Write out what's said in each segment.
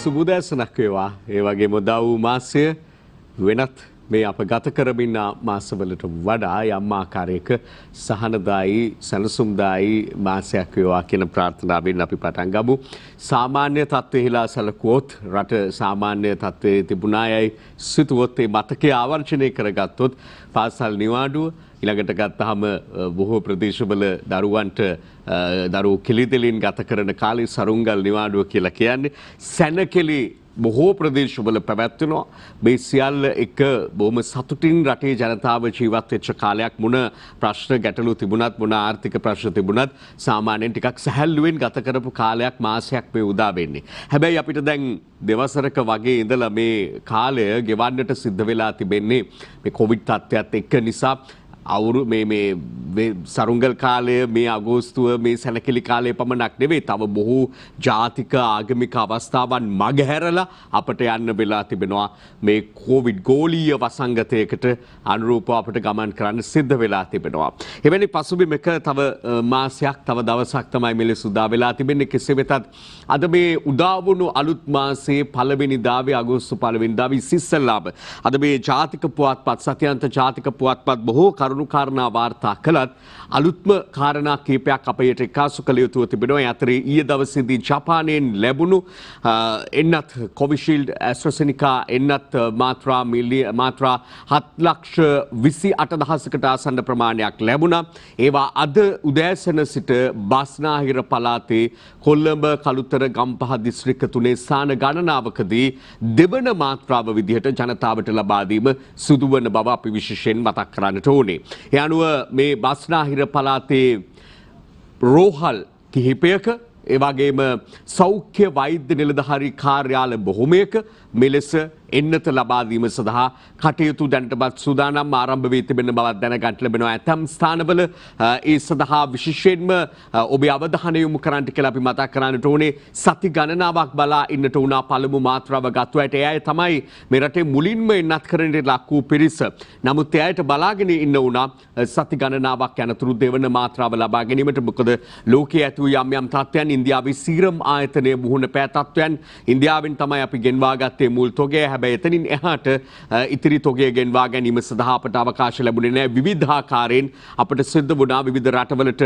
සුබුදෑසනක් වේවා. ඒ වගේම උදා වූ මාසය වෙනත් මේ අප ගත කරමින් මාසවලට වඩා යම් ආකාරයක සහනදායි සැනසුම්දායි මාසයක් වේවා කියන ප්‍රාර්ථනාවෙන් අපි පටන් ගමු. සාමාන්‍ය තත්ත්වෙහිලා සැලකුවොත් රට සාමාන්‍ය තත්ත්වයේ තිබුණායයි සිතුවොත් ඒ මතකයේ ආවර්ජනය කරගත්තොත් පාසල් නිවාඩුව ඊළඟට ගත්තාම බොහෝ ප්‍රදේශවල දරුවන්ට දරුවෝ කිලිදෙලින් ගත කරන කාලේ සරුංගල් නිවාඩුව කියලා කියන්නේ සැනකෙලි බොහෝ ප්‍රදේශවල පැවැත්වෙනවා. මේ සියල්ල එක බොහොම සතුටින් රටේ ජනතාව ජීවත් වෙච්ච කාලයක්. මොන ප්‍රශ්න ගැටලු තිබුණත් මොන ආර්ථික ප්‍රශ්න තිබුණත් සාමාන්‍යයෙන් ටිකක් සැහැල්ලුවෙන් ගත කරපු කාලයක් මාසයක් මේ උදා වෙන්නේ. හැබැයි අපිට දැන් දෙවසරක වගේ ඉඳලා මේ කාලය ගෙවන්නට සිද්ධ වෙලා තිබෙන්නේ මේ කොවිඩ් තත්ත්වයත් එක්ක නිසා. අවුරු මේ සරුංගල් කාලය මේ අගෝස්තුව මේ සැලකිලි කාලය පමණක් නෙවෙයි තව බොහෝ ජාතික ආගමික අවස්ථාවන් මගහැරලා අපට යන්න වෙලා තිබෙනවා මේ කොවිඩ් ගෝලීය වසංගතයකට අනුරූපව අපට ගමන් කරන්න සිද්ධ වෙලා තිබෙනවා. එවැනි පසුබිමක තව මාසයක් තව දවසක් තමයි මෙලෙස උදා වෙලා තිබෙන්නේ. කෙසේ වෙතත් අද මේ උදා වුණු අලුත් මාසයේ පළවෙනිදාවේ අගෝස්තු පළවෙනිදාවේ ඉස්සෙල්ලාම අද මේ ජාතික පුවත්පත් සත්‍යන්ත ජාතික පුවත්පත් බොහෝ කාරණා වාර්තා කළත් අලුත්ම කාරණා කීපයක් අපයට එකාසු කළ යුතුව තිබෙනවා. ඒ අතරේ ඊයේ දවසේදී ජපානයෙන් ලැබුණු එන්නත් කොවිෂීල්ඩ් ඇස්ට්‍රසෙනිකා එන්නත් මාත්‍රා 7,28,000කට ආසන්න ප්‍රමාණයක් ලැබුණා. ඒවා අද උදෑසන සිට බස්නාහිර පළාතේ කොළඹ කළුතර ගම්පහ දිස්ත්‍රික්ක තුනේ ස්ථාන ගණනාවකදී දෙවන මාත්‍රාව විදිහට ජනතාවට ලබා දීම සිදුවන බව අපි විශේෂයෙන් මතක් කරන්නට ඕනේ. ඒ අනුව මේ බස්නාහිර පළාතේ රෝහල් කිහිපයක ඒ වගේම සෞඛ්‍ය වෛද්‍ය නිලධාරී කාර්යාල බොහොමයක මෙලෙස එන්නත ලබා දීම සඳහා කටයුතු දැනටමත් සූදානම් ආරම්භ වී තිබෙන බවක් දැනගන්න ලැබෙනවා. ඇතම් ස්ථානවල ඒ සඳහා විශේෂයෙන්ම ඔබේ අවධානය යොමු කරන්නට කියලා අපි මතක් කරන්නට ඕනේ. සති ගණනාවක් බලා ඉන්නට උනා පළමු මාත්‍රාව ගත්තාට ඒ අය තමයි මේ රටේ මුලින්ම එන්නත් කරන්නට ලක් වූ පිරිස. නමුත් ඒ අයට බලාගෙන ඉන්න උනා සති ගණනාවක් යනතුරු දෙවන මාත්‍රාව ලබා ගැනීමට. මොකද ලෝකයේ ඇති වූ යම් යම් තත්ත්වයන් ඉන්දියාවේ සීරම් ආයතනයේ මුහුණ පෑ තත්ත්වයන් ඉන්දියාවෙන් තමයි අපි ගෙන්වා ගත්තේ මුල් තොගය. හැබැයි එතනින් එහාට ඉතිරි තොගය ගෙන්වා ගැනීම සඳහා අපට අවකාශ ලැබුණේ නැහැ. විවිධාකාරයෙන් අපට සිද්ධ වුණා විවිධ රටවලට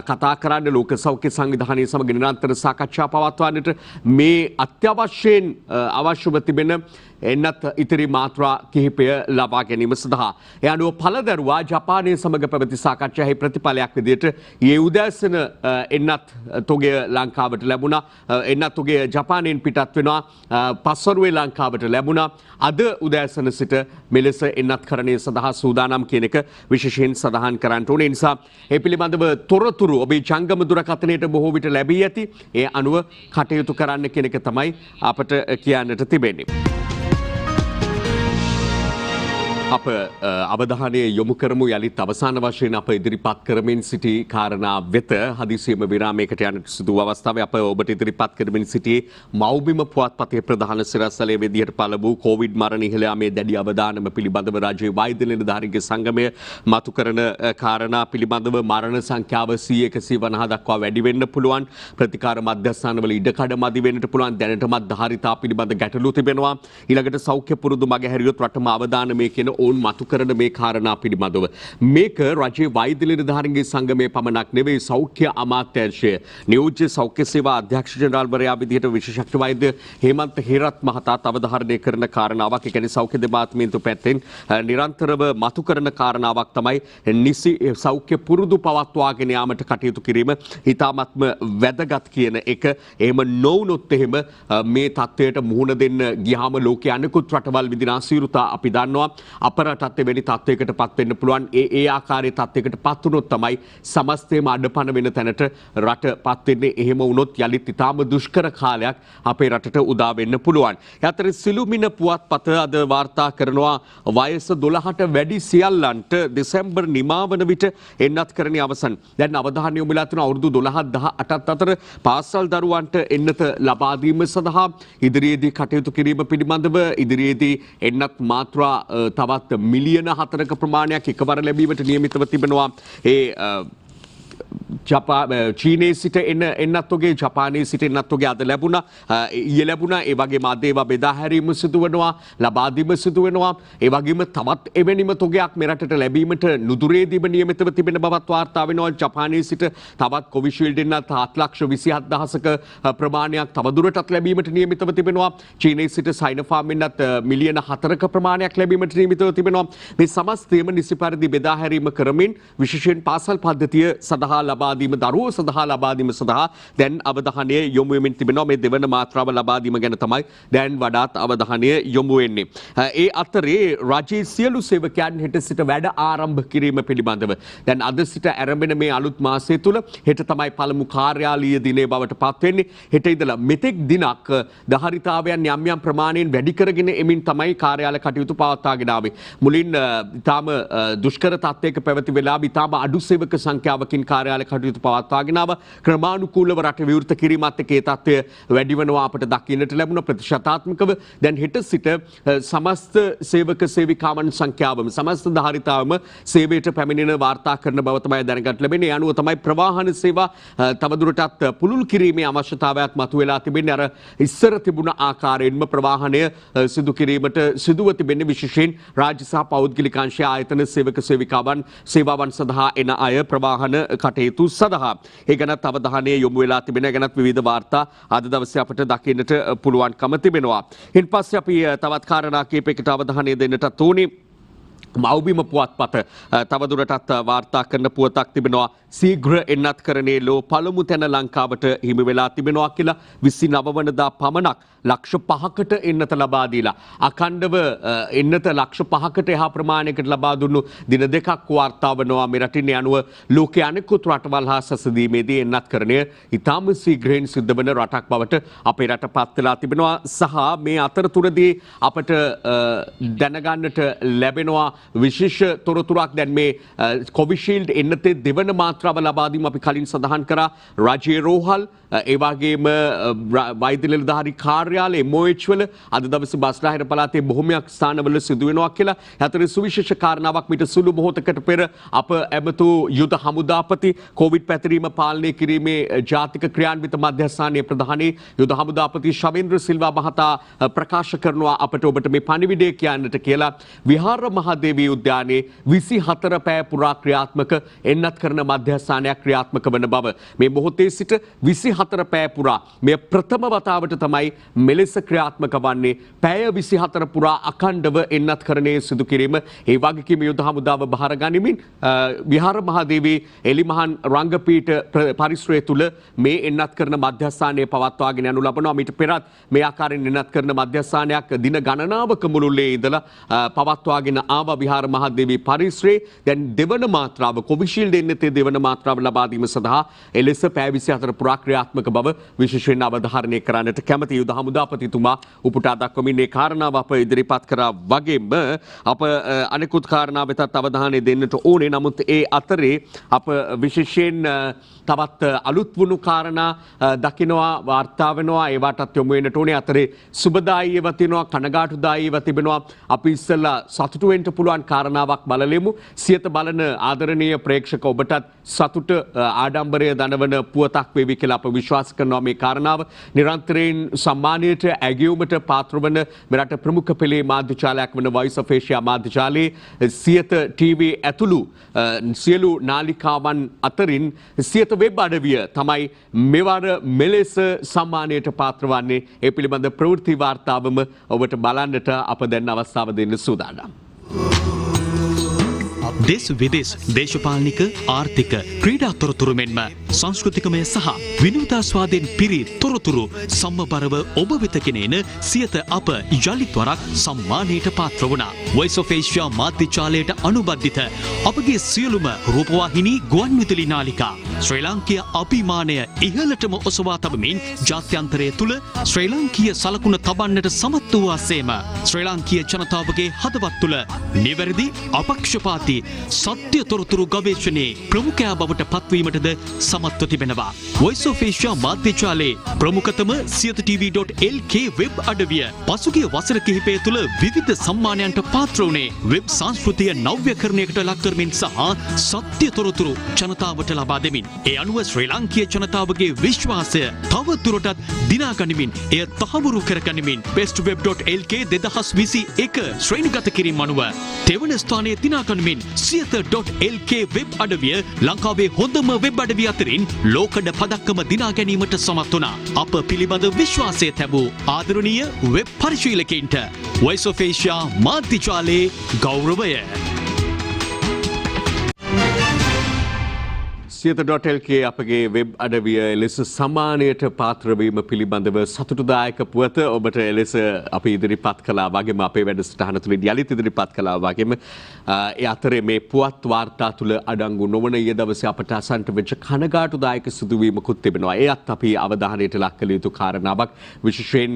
කතා කරන්න ලෝක සෞඛ්‍ය සංවිධානයේ සමග නිරන්තර සාකච්ඡා පවත්වන්නට මේ අත්‍යවශ්‍යයෙන් අවශ්‍යව තිබෙන එන්නත් ඉතිරි මාත්‍රා කිහිපය ලබා ගැනීම සඳහා. ඒ අනුව පළදරුවා ජපානයේ සමග පැවති සාකච්ඡාවේ ප්‍රතිඵලයක් විදිහට ඊයේ උදෑසන එන්නත් තොගය ලංකාවට ලැබුණා. එන්නත් තොගය ජපානයෙන් පිටත් වෙනවා. පස්වරුවේ ලංකාවට ලැබුණා. අද උදෑසන සිට මෙලෙස එන්නත්කරණය සඳහා සූදානම් කියන එක විශේෂයෙන් සඳහන් කරන්න ඕනේ. නිසා ඒ පිළිබඳව තොරතුරු ඔබේ ජංගම දුරකථනයට බොහෝ විට ලැබී ඇති. ඒ අනුව කටයුතු කරන්න කියන එක තමයි අපට කියන්නට තිබෙන්නේ. අප අවධානය යොමු කරමු යළිත් අවසාන වශයෙන් අප ඉදිරිපත් කරමින් සිටි කාරණා වෙත. හදිසියෙම විරාමයකට යන්නට සිදු වූ අවස්ථාවේ අප ඔබට ඉදිරිපත් කරමින් සිටියේ මව්බිම පුවත්පතේ ප්‍රධාන සිරස්තලයේ විදිහට පළ වූ කොවිඩ් මරණ ඉහළ යාමේ දැඩි අවධානම පිළිබඳව රාජ්‍ය වෛද්‍ය නිලධාරීන්ගේ සංගමය මතු කරන කාරණා පිළිබඳව මරණ සංඛ්‍යාව 150 දක්වා වැඩි වෙන්න පුළුවන්. ප්‍රතිකාර මධ්‍යස්ථානවල ඉඩකඩ මදි වෙන්නට පුළුවන්. දැනටමත් ධාරිතා පිළිබඳ ගැටලු තිබෙනවා. ඊළඟට සෞඛ්‍ය පුරුදු මගහැරියොත් රටම අවදානමේ කියන ඔවුන් මතු කරන මේ කාරණා පිළිබඳව මේක රජයේ වෛද්‍ය නිලධාරීන්ගේ සංගමයේ පමණක් නෙවෙයි සෞඛ්‍ය අමාත්‍යාංශය නියෝජ්‍ය සෞඛ්‍ය සේවා අධ්‍යක්ෂ ජනරාල්වරයා විදිහට විශේෂඥ වෛද්‍ය හේමන්ත හේරත් මහතා අවධාරණය කරන කාරණාවක්. ඒ කියන්නේ සෞඛ්‍ය දෙපාර්තමේන්තුව පැත්තෙන් නිරන්තරව මතු කරන කාරණාවක් තමයි නිසි සෞඛ්‍ය පුරුදු පවත්වාගෙන යාමට කටයුතු කිරීම ඉතාමත්ම වැදගත් කියන එක. එහෙම නොවුනොත් එහෙම මේ තත්ත්වයට මුහුණ දෙන්න ගියාම ලෝකයේ අනෙකුත් රටවල් විදිහට අසීරුතා අපි දන්නවා. අපරටත් එවැනි තත්ත්වයකට පත් වෙන්න පුළුවන්. ඒ ආකාරයේ තත්ත්වයකට පත් වුණොත් තමයි සමස්තයම අඩපණ වෙන තැනට රට පත් වෙන්නේ. එහෙම වුණොත් යලිත් ඉතාම දුෂ්කර කාලයක් අපේ රටට උදා වෙන්න පුළුවන්. ඒ අතර සිළුමිණ පුවත්පත අද වාර්තා කරනවා වයස 12ට වැඩි සියල්ලන්ට දෙසැම්බර් නිමාවන විට එන්නත්කරණය අවසන්. දැන් අවධානය යොමු වෙලා තියෙන අවුරුදු 12-18 අතර පාසල් දරුවන්ට එන්නත ලබා දීම සඳහා ඉදිරියේදී කටයුතු කිරීම පිළිබඳව ඉදිරියේදී එන්නත් මාත්‍රා තවත් මිලියන 4ක ප්‍රමාණයක් එකවර ලැබීමට නියමිතව තිබෙනවා. ඒ චීනයේ සිට එන්නත් වගේ ජපානයේ සිට එන්නත් වගේ අද ලැබුණා. ඊයේ ලැබුණා. ඒ වගේම අද ඒවා බෙදා හැරීම සිදු වෙනවා, ලබා දීම සිදු වෙනවා. ඒ වගේම තවත් එවැනිම තොගයක් මෙරටට ලැබීමට නුදුරේදීම නියමිතව තිබෙන බවත් වාර්තා වෙනවා. ජපානයේ සිට තවත් කොවිෂීල්ඩ් එන්නත් 7,27,000ක ප්‍රමාණයක් තවදුරටත් ලැබීමට නියමිතව තිබෙනවා. චීනයේ සිට සයිනෝෆාර්ම් එන්නත් මිලියන 4ක ප්‍රමාණයක් ලැබීමට නියමිතව තිබෙනවා. මේ සමස්තයම නිසි පරිදි බෙදා හැරීම කරමින් විශේෂයෙන් පාසල් පද්ධතිය සඳහා ලබා දීම, දරුවෝ සඳහා ලබා දීම සඳහා දැන් අවධානය යොමු වෙමින් තිබෙනවා. මේ දෙවන මාත්‍රාව ලබා දීම ගැන තමයි දැන් වඩාත් අවධානය යොමු වෙන්නේ. ඒ අතරේ රජයේ සියලු සේවකයන් හෙට සිට වැඩ ආරම්භ කිරීම පිළිබඳව දැන් අද සිට ආරම්භන මේ අලුත් මාසය තුල හෙට තමයි පළමු කාර්යාලීය දිනේ බවට පත් වෙන්නේ. හෙට ඉඳලා මෙතෙක් දිනක් දහරිතාවයන් යම් යම් ප්‍රමාණයෙන් වැඩි කරගෙන එමින් තමයි කාර්යාල කටයුතු පවත්වාගෙන ආවේ. මුලින් ඊටාම දුෂ්කර තත්ත්වයක පැවති වෙලාව ඊටාම අඩු සේවක සංඛ්‍යාවකින් කාර්යාල කටයුතු පවත්වාගෙන ආවා. ක්‍රමානුකූලව රට විවෘත කිරීමත් එක්ක ඒ තත්ත්වය වැඩි වෙනවා අපට දකින්නට ලැබුණා ප්‍රතිශතාත්මකව. දැන් හෙට සිට සමස්ත සේවක සේවිකාවන් සංඛ්‍යාවම සමස්ත ධාරිතාවම සේවයට පැමිණෙන වාර්තා කරන බව තමයි දැනගන්න ලැබෙන්නේ. ඒ අනුව තමයි ප්‍රවාහන සේවා තවදුරටත් පුළුල් කිරීමේ අවශ්‍යතාවයක් මතුවලා තිබෙන්නේ. අර ඉස්සර තිබුණ ආකාරයෙන්ම ප්‍රවාහනය සිදු කිරීමට සිදුව තිබෙන්නේ විශේෂයෙන් රාජ්‍ය සහ පෞද්ගලික අංශ ආයතන සේවක සේවිකාවන් සේවාවන් සඳහා එන අය ප්‍රවාහන කටයුතු සඳහා. ඒ ගැනත් අවධානය යොමු වෙලා තිබෙන ගැනත් විවිධ වාර්තා අද දවසේ අපට දකින්නට පුළුවන්කම තිබෙනවා. ඉන් පස්සේ අපි තවත් කාරණා කීපයකට අවධානය දෙන්නටත් ඕනේ. මව්බිම පුවත්පත තවදුරටත් වාර්තා කරන පුවතක් තිබෙනවා. සීඝ්‍ර එන්නත්කරණයේ ලෝ පළමු තැන ලංකාවට හිමි වෙලා තිබෙනවා කියලා 29 වනදා පමණක් ලක්ෂ 5කට එන්නත ලබා දීලා අඛණ්ඩව එන්නත ලක්ෂ 5කට එහා ප්‍රමාණයකට ලබා දුන්නු දින දෙකක් වාර්තා වනවා. මේ රටින් අනුව ලෝකයේ අනෙකුත් රටවල් හා සැසඳීමේදී එන්නත්කරණය ඉතාම ශීඝ්‍රයෙන් සිද්ධ වන රටක් බවට අපේ රට පත් වෙලා තිබෙනවා. සහ මේ අතරතුරදී අපට දැනගන්නට ලැබෙනවා විශේෂ තොරතුරක්. දැන් මේ කොවිෂීල්ඩ් එන්නතේ දෙවන මාත්‍රාව ලබා දීම අපි කලින් සඳහන් කරා. රජයේ රෝහල් ඒ වගේම වෛද්‍ය නිලධාරී කාර්යාලය MOH වල අද දවසේ බස්නාහිර පළාතේ බොහොමයක් ස්ථානවල සිදු වෙනවා කියලා. අතරේ සුවිශේෂ කාරණාවක් මිට සුළු මොහොතකට පෙර අප ඇමතු යුද හමුදාපති කොවිඩ් පැතිරීම පාලනය කිරීමේ ජාතික ක්‍රියාන්විත මධ්‍යස්ථානයේ ප්‍රධානී යුද හමුදාපති ශවේන්ද්‍ර සිල්වා මහතා ප්‍රකාශ කරනවා අපට ඔබට මේ පණිවිඩය කියන්නට කියලා. විහාර මහදේවී උද්‍යානයේ 24 පැය පුරා ක්‍රියාත්මක එන්නත් කරන මධ්‍යස්ථානයක් ක්‍රියාත්මක වන බව. මේ මොහොතේ සිට 24 පැය පුරා මේ ප්‍රථම වතාවට තමයි මෙලෙස ක්‍රියාත්මක වන්නේ. පැය 24 පුරා අඛණ්ඩව එන්නත්කරණයේ සිදු කිරීම ඒ වගකීම යුද හමුදාව බාර ගනිමින් විහාර මහදේවී එලිමහන් රංගපීඨ පරිසරය තුල මේ එන්නත්කරන මධ්‍යස්ථානයේ පවත්වාගෙන යනු ලබනවා. මීට පෙරත් මේ ආකාරයෙන් එන්නත්කරන මධ්‍යස්ථානයක් දින ගණනාවක මුළුල්ලේ ඉඳලා පවත්වාගෙන ආවා විහාර මහදේවී පරිසරයේ. දැන් දෙවන මාත්‍රාව කොවිෂීල්ඩ් එන්නතේ දෙවන මාත්‍රාව ලබා දීම සඳහා එලෙස පැය 24 පුරා ක්‍රියාත්මක බව විශේෂයෙන් අවධාරණය කරන්නට කැමති යුද හමුදාපතිතුමා උපුටා දක්වමින් මේ කාරණාව අප ඉදිරිපත් කරා වගේම අප අනෙකුත් කාරණා වෙතත් අවධානය දෙන්නට ඕනේ. නමුත් ඒ අතරේ අප විශේෂයෙන් තවත් අලුත් වුණු කාරණා දකිනවා වාර්තා වෙනවා. ඒවටත් යොමු වෙන්නට ඕනේ. අතරේ සුබදායීව තිනවා කනගාටුදායීව තිබෙනවා. අපි ඉස්සෙල්ලා සතුටු වෙන්න පුළුවන් කාරණාවක් බලලෙමු. සියත බලන ආදරණීය ප්‍රේක්ෂක ඔබටත් සතුට ආඩම්බරය දනවන පුවතක් වේවි කියලා අප විශ්වාස කරනවා. මේ කාරණාව නිරන්තරයෙන් සම්මානයට ඇගයුමට පාත්‍ර වන මෙරට ප්‍රමුඛ පෙළේ මාධ්‍යජාලයක් වන Voice of Asia මාධ්‍යජාලයේ Siyatha TV ඇතුළු සියලු නාලිකාවන් අතරින් සියත වෙබ් අඩවිය තමයි මෙවර මෙලෙස සම්මානයට පාත්‍ර වන්නේ. ඒ පිළිබඳ ප්‍රවෘත්ති වාර්තාවම ඔබට බලන්නට අප දැන් අවස්ථාව දෙන්න සූදානම්. දේශ විදේශ දේශපාලනික ආර්ථික ක්‍රීඩා තොරතුරු මෙන්ම සංස්කෘතිකමය සහ විනෝදාස්වාදයෙන් පිරි තොරතුරු සම්මබරව ඔබ වෙත ගෙනෙන සියත අප යලිත් වරක් සම්මානයට පාත්‍ර වුණා. Voice of Asia මාධ්‍යජාලයට අනුබද්ධිත අපගේ සියලුම රූපවාහිනී ගුවන් විදුලි නාලිකා ශ්‍රී ලාංකීය අභිමානය ඉහළටම ඔසවා තබමින් ජාත්‍යන්තරය තුල ශ්‍රී ලාංකීය සලකුණ තබන්නට සමත් වූ ආසේම ශ්‍රී ලාංකීය ජනතාවගේ හදවත් තුල නිවැරදි අපක්ෂපාතී සත්‍ය තොරතුරු ගවේෂණයේ ප්‍රමුඛයා බවට පත්වීමටද සමත්ව තිබෙනවා. Voice of Asia මාධ්‍යජාලයේ ප්‍රමුඛතම සියත.tv.lk වෙබ් අඩවිය පසුගිය වසර කිහිපය තුළ විවිධ සම්මානයන්ට පාත්‍ර වුණේ වෙබ් සංස්කෘතිය නව්‍යකරණයකට ලක් කරමින් සහ සත්‍ය තොරතුරු ජනතාවට ලබා දෙමින්. ඒ අනුව ශ්‍රී ලාංකීය ජනතාවගේ විශ්වාසය තව දුරටත් දිනා ගනිමින් එය තහවුරු කර ගනිමින් bestweb.lk 2021 ශ්‍රේණිගත කිරීම අනුව තෙවන ස්ථානයේ දිනා ගනිමින් සියත.lk වෙබ් අඩවිය ලංකාවේ හොඳම වෙබ් අඩවිය අතරින් ලෝකඩ පදක්කම දිනා ගැනීමට සමත් වුණා. අප පිළිබඳ විශ්වාසය තැබූ ආදරණීය වෙබ් පරිශීලකයින්ට Voice of Asia මාධ්‍යජාලයේ ගෞරවය. සියත.lk අපගේ වෙබ් අඩවිය එලෙස සම්මානයට පාත්‍රවීම පිළිබඳව සතුටුදායක පුවත ඔබට එලෙස අපි ඉදිරිපත් කළා වගේම අපේ වැඩසටහන තුළින් යළිත් ඉදිරිපත් කළා වගේම ඒ අතරේ මේ පුවත් වාර්තා තුළ අඩංගු නොවන ඊයේ දවසේ අපට අසන්නට වෙච්ච කනගාටුදායක සිදුවීමකුත් තිබෙනවා. ඒත් අපි අවධානයට ලක් කළ යුතු කාරණාවක් විශේෂයෙන්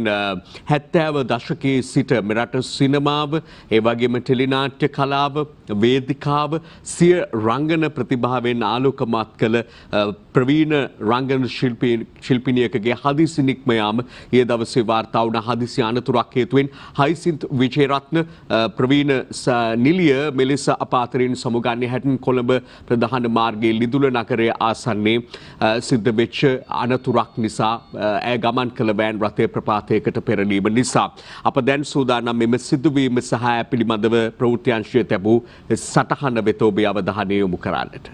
70 දශකයේ සිට මෙරට සිනමාව ඒ වගේම ටෙලිනාට්‍ය කලාව වේදිකාව සිය රංගන ප්‍රතිභාවෙන් ආලෝකමත් කළ ප්‍රවීණ රංගන ශිල්පිනියකගේ හදිසි නික්ම යාම ඊයේ දවසේ වාර්තා වුණ හදිසි අනතුරක් හේතුවෙන් හයිසින්ත් විජේරත්න ප්‍රවීණ නිලිය මෙලෙස අප අතරින් සමුගන්නේ හැටින් කොළඹ ප්‍රධාන මාර්ගයේ ලිදුල නගරයේ ආසන්නයේ සිද්ධ වෙච්ච අනතුරක් නිසා ඇය ගමන් කළ වෑන් රථය ප්‍රපාතයකට පෙරලීම නිසා අප දැන් සූදානම් මෙම සිදුවීම සහ පිළිබඳව ප්‍රවෘත්ති අංශය තැබූ සටහන වෙත ඔබේ අවධානය යොමු කරන්නට.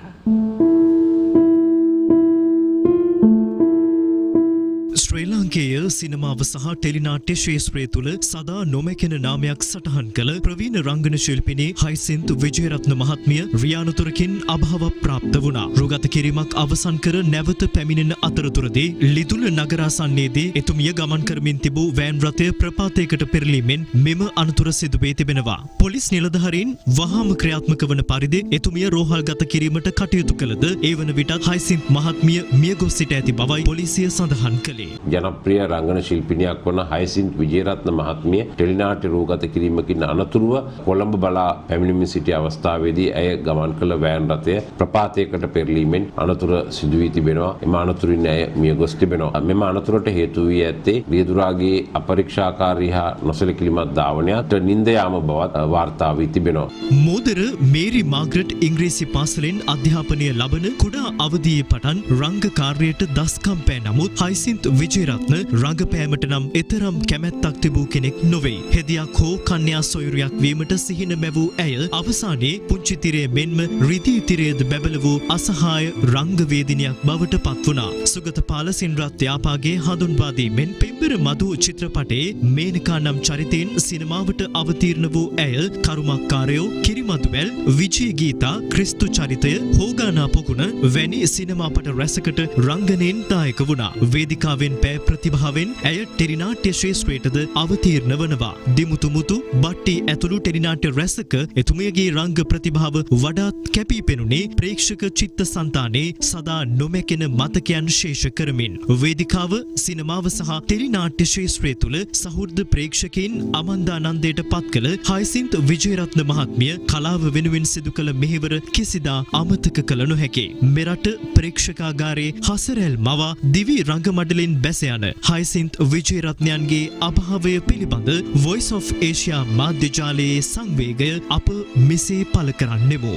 ශ්‍රී ලාංකේය සිනමාව සහ ටෙලිනාට්‍ය ක්ෂේත්‍රය තුළ සදා නොමැකෙන නාමයක් සටහන් කළ ප්‍රවීණ රංගන ශිල්පිනී හයිසින්ත් විජේරත්න මහත්මිය රියානුතුරකින් අභාව ප්‍රාප්ත වුණා. රුගත කිරීමක් අවසන් කර නැවත පැමිණෙන අතරතුරදී ලිදුල නගරාසන්නයේදී එතුමිය ගමන් කරමින් තිබූ වෑන් රථය ප්‍රපාතයකට පෙරලීමෙන් මෙම අනතුර සිදුවේ තිබෙනවා. පොලිස් නිලධාරීන් වහාම ක්‍රියාත්මක වන පරිදි එතුමිය රෝහල්ගත කිරීමට කටයුතු කළද ඒ වන විටත් හයිසින්ත් මහත්මිය මියගොස් සිට ඇති බවයි පොලිසිය සඳහන් කළේ. ජනප්‍රිය රංගන ශිල්පිනියක් වන හයිසින්ත් විජේරත්න මහත්මිය ටෙලිනාට්‍ය රූගත කිරීමකින් අනතුරුව කොළඹ බලා පැමිණෙමින් සිටි අවස්ථාවේදී ඇය ගමන් කළ වෑන් රථය ප්‍රපාතයකට පෙරලීමෙන් අනතුර සිදු වී තිබෙනවා. එම අනතුරින් ඇය මියගොස් තිබෙනවා. මෙම අනතුරට හේතු වී ඇත්තේ රියදුරාගේ අපරීක්ෂාකාරී හා නොසැලකිලිමත් ධාවනයට නින්ද යාම බවත් වාර්තා වී තිබෙනවා. මෝදර මේරි මාග්‍රට් ඉංග්‍රීසි පාසලෙන් අධ්‍යාපනය ලබන කුඩා අවදියේ පටන් රංග කාර්යයට දස්කම් පෑ නමුත් හයිසින්ත් විජේරත්න රංගපෑමට නම් එතරම් කැමැත්තක් තිබූ කෙනෙක් නොවේ. හෙදියක් හෝ කන්‍යා සොයුරියක් වීමට සිහින මැවූ ඇය අවසානයේ පුංචි තිරය මෙන්ම රිදී තිරයද බැබල වූ අසහාය රංගවේදිනියක් බවට පත් වුණා. සුගතපාල සින්රත් යාපාගේ හඳුන්වා දීමෙන් පෙම්බර මధు චිත්‍රපටයේ මේනකා නම් චරිතයෙන් සිනමාවට අවතීර්ණ වූ ඇය කරුමක්කාරයෝ කිරිමදුවැල් විජය ගීතා ක්‍රිස්තු චරිතය හෝගානා පොකුණ වැනි සිනමාපට රැසකට රංගනයෙන් දායක වුණා. වේදිකාවෙන් පෑ ප්‍රතිභාවෙන් ඇය ටෙලිනාට්‍ය ක්ෂේත්‍රයටද අවතීර්ණ වනවා. දිමුතුමුතු බට්ටි ඇතුළු ටෙලිනාට්‍ය රැසක එතුමියගේ රංග ප්‍රතිභාව වඩාත් කැපී පෙනුනේ ප්‍රේක්ෂක චිත්ත සන්තානයේ සදා නොමැකෙන මතකයන් ශේෂ කරමින්. වේදිකාව සිනමාව සහ ටෙලිනාට්‍ය ක්ෂේත්‍රය තුළ සහෘද ප්‍රේක්ෂකයින් අමන්දානන්දයට පත් කළ හයිසින්ත් විජේරත්න මහත්මිය කලාව වෙනුවෙන් සිදු කළ මෙහෙවර කිසිදා අමතක කළ නොහැකි. මෙරට ප්‍රේක්ෂකාගාරයේ හසරැල් මවා දිවි රංගමඩලෙන් බැස යන හයිසින්ත් විජේරත්නයන්ගේ අභාවය පිළිබඳ Voice of Asia මාධ්‍යජාලයේ සංවේගය අප මෙසේ පළ කරන්නෙමු.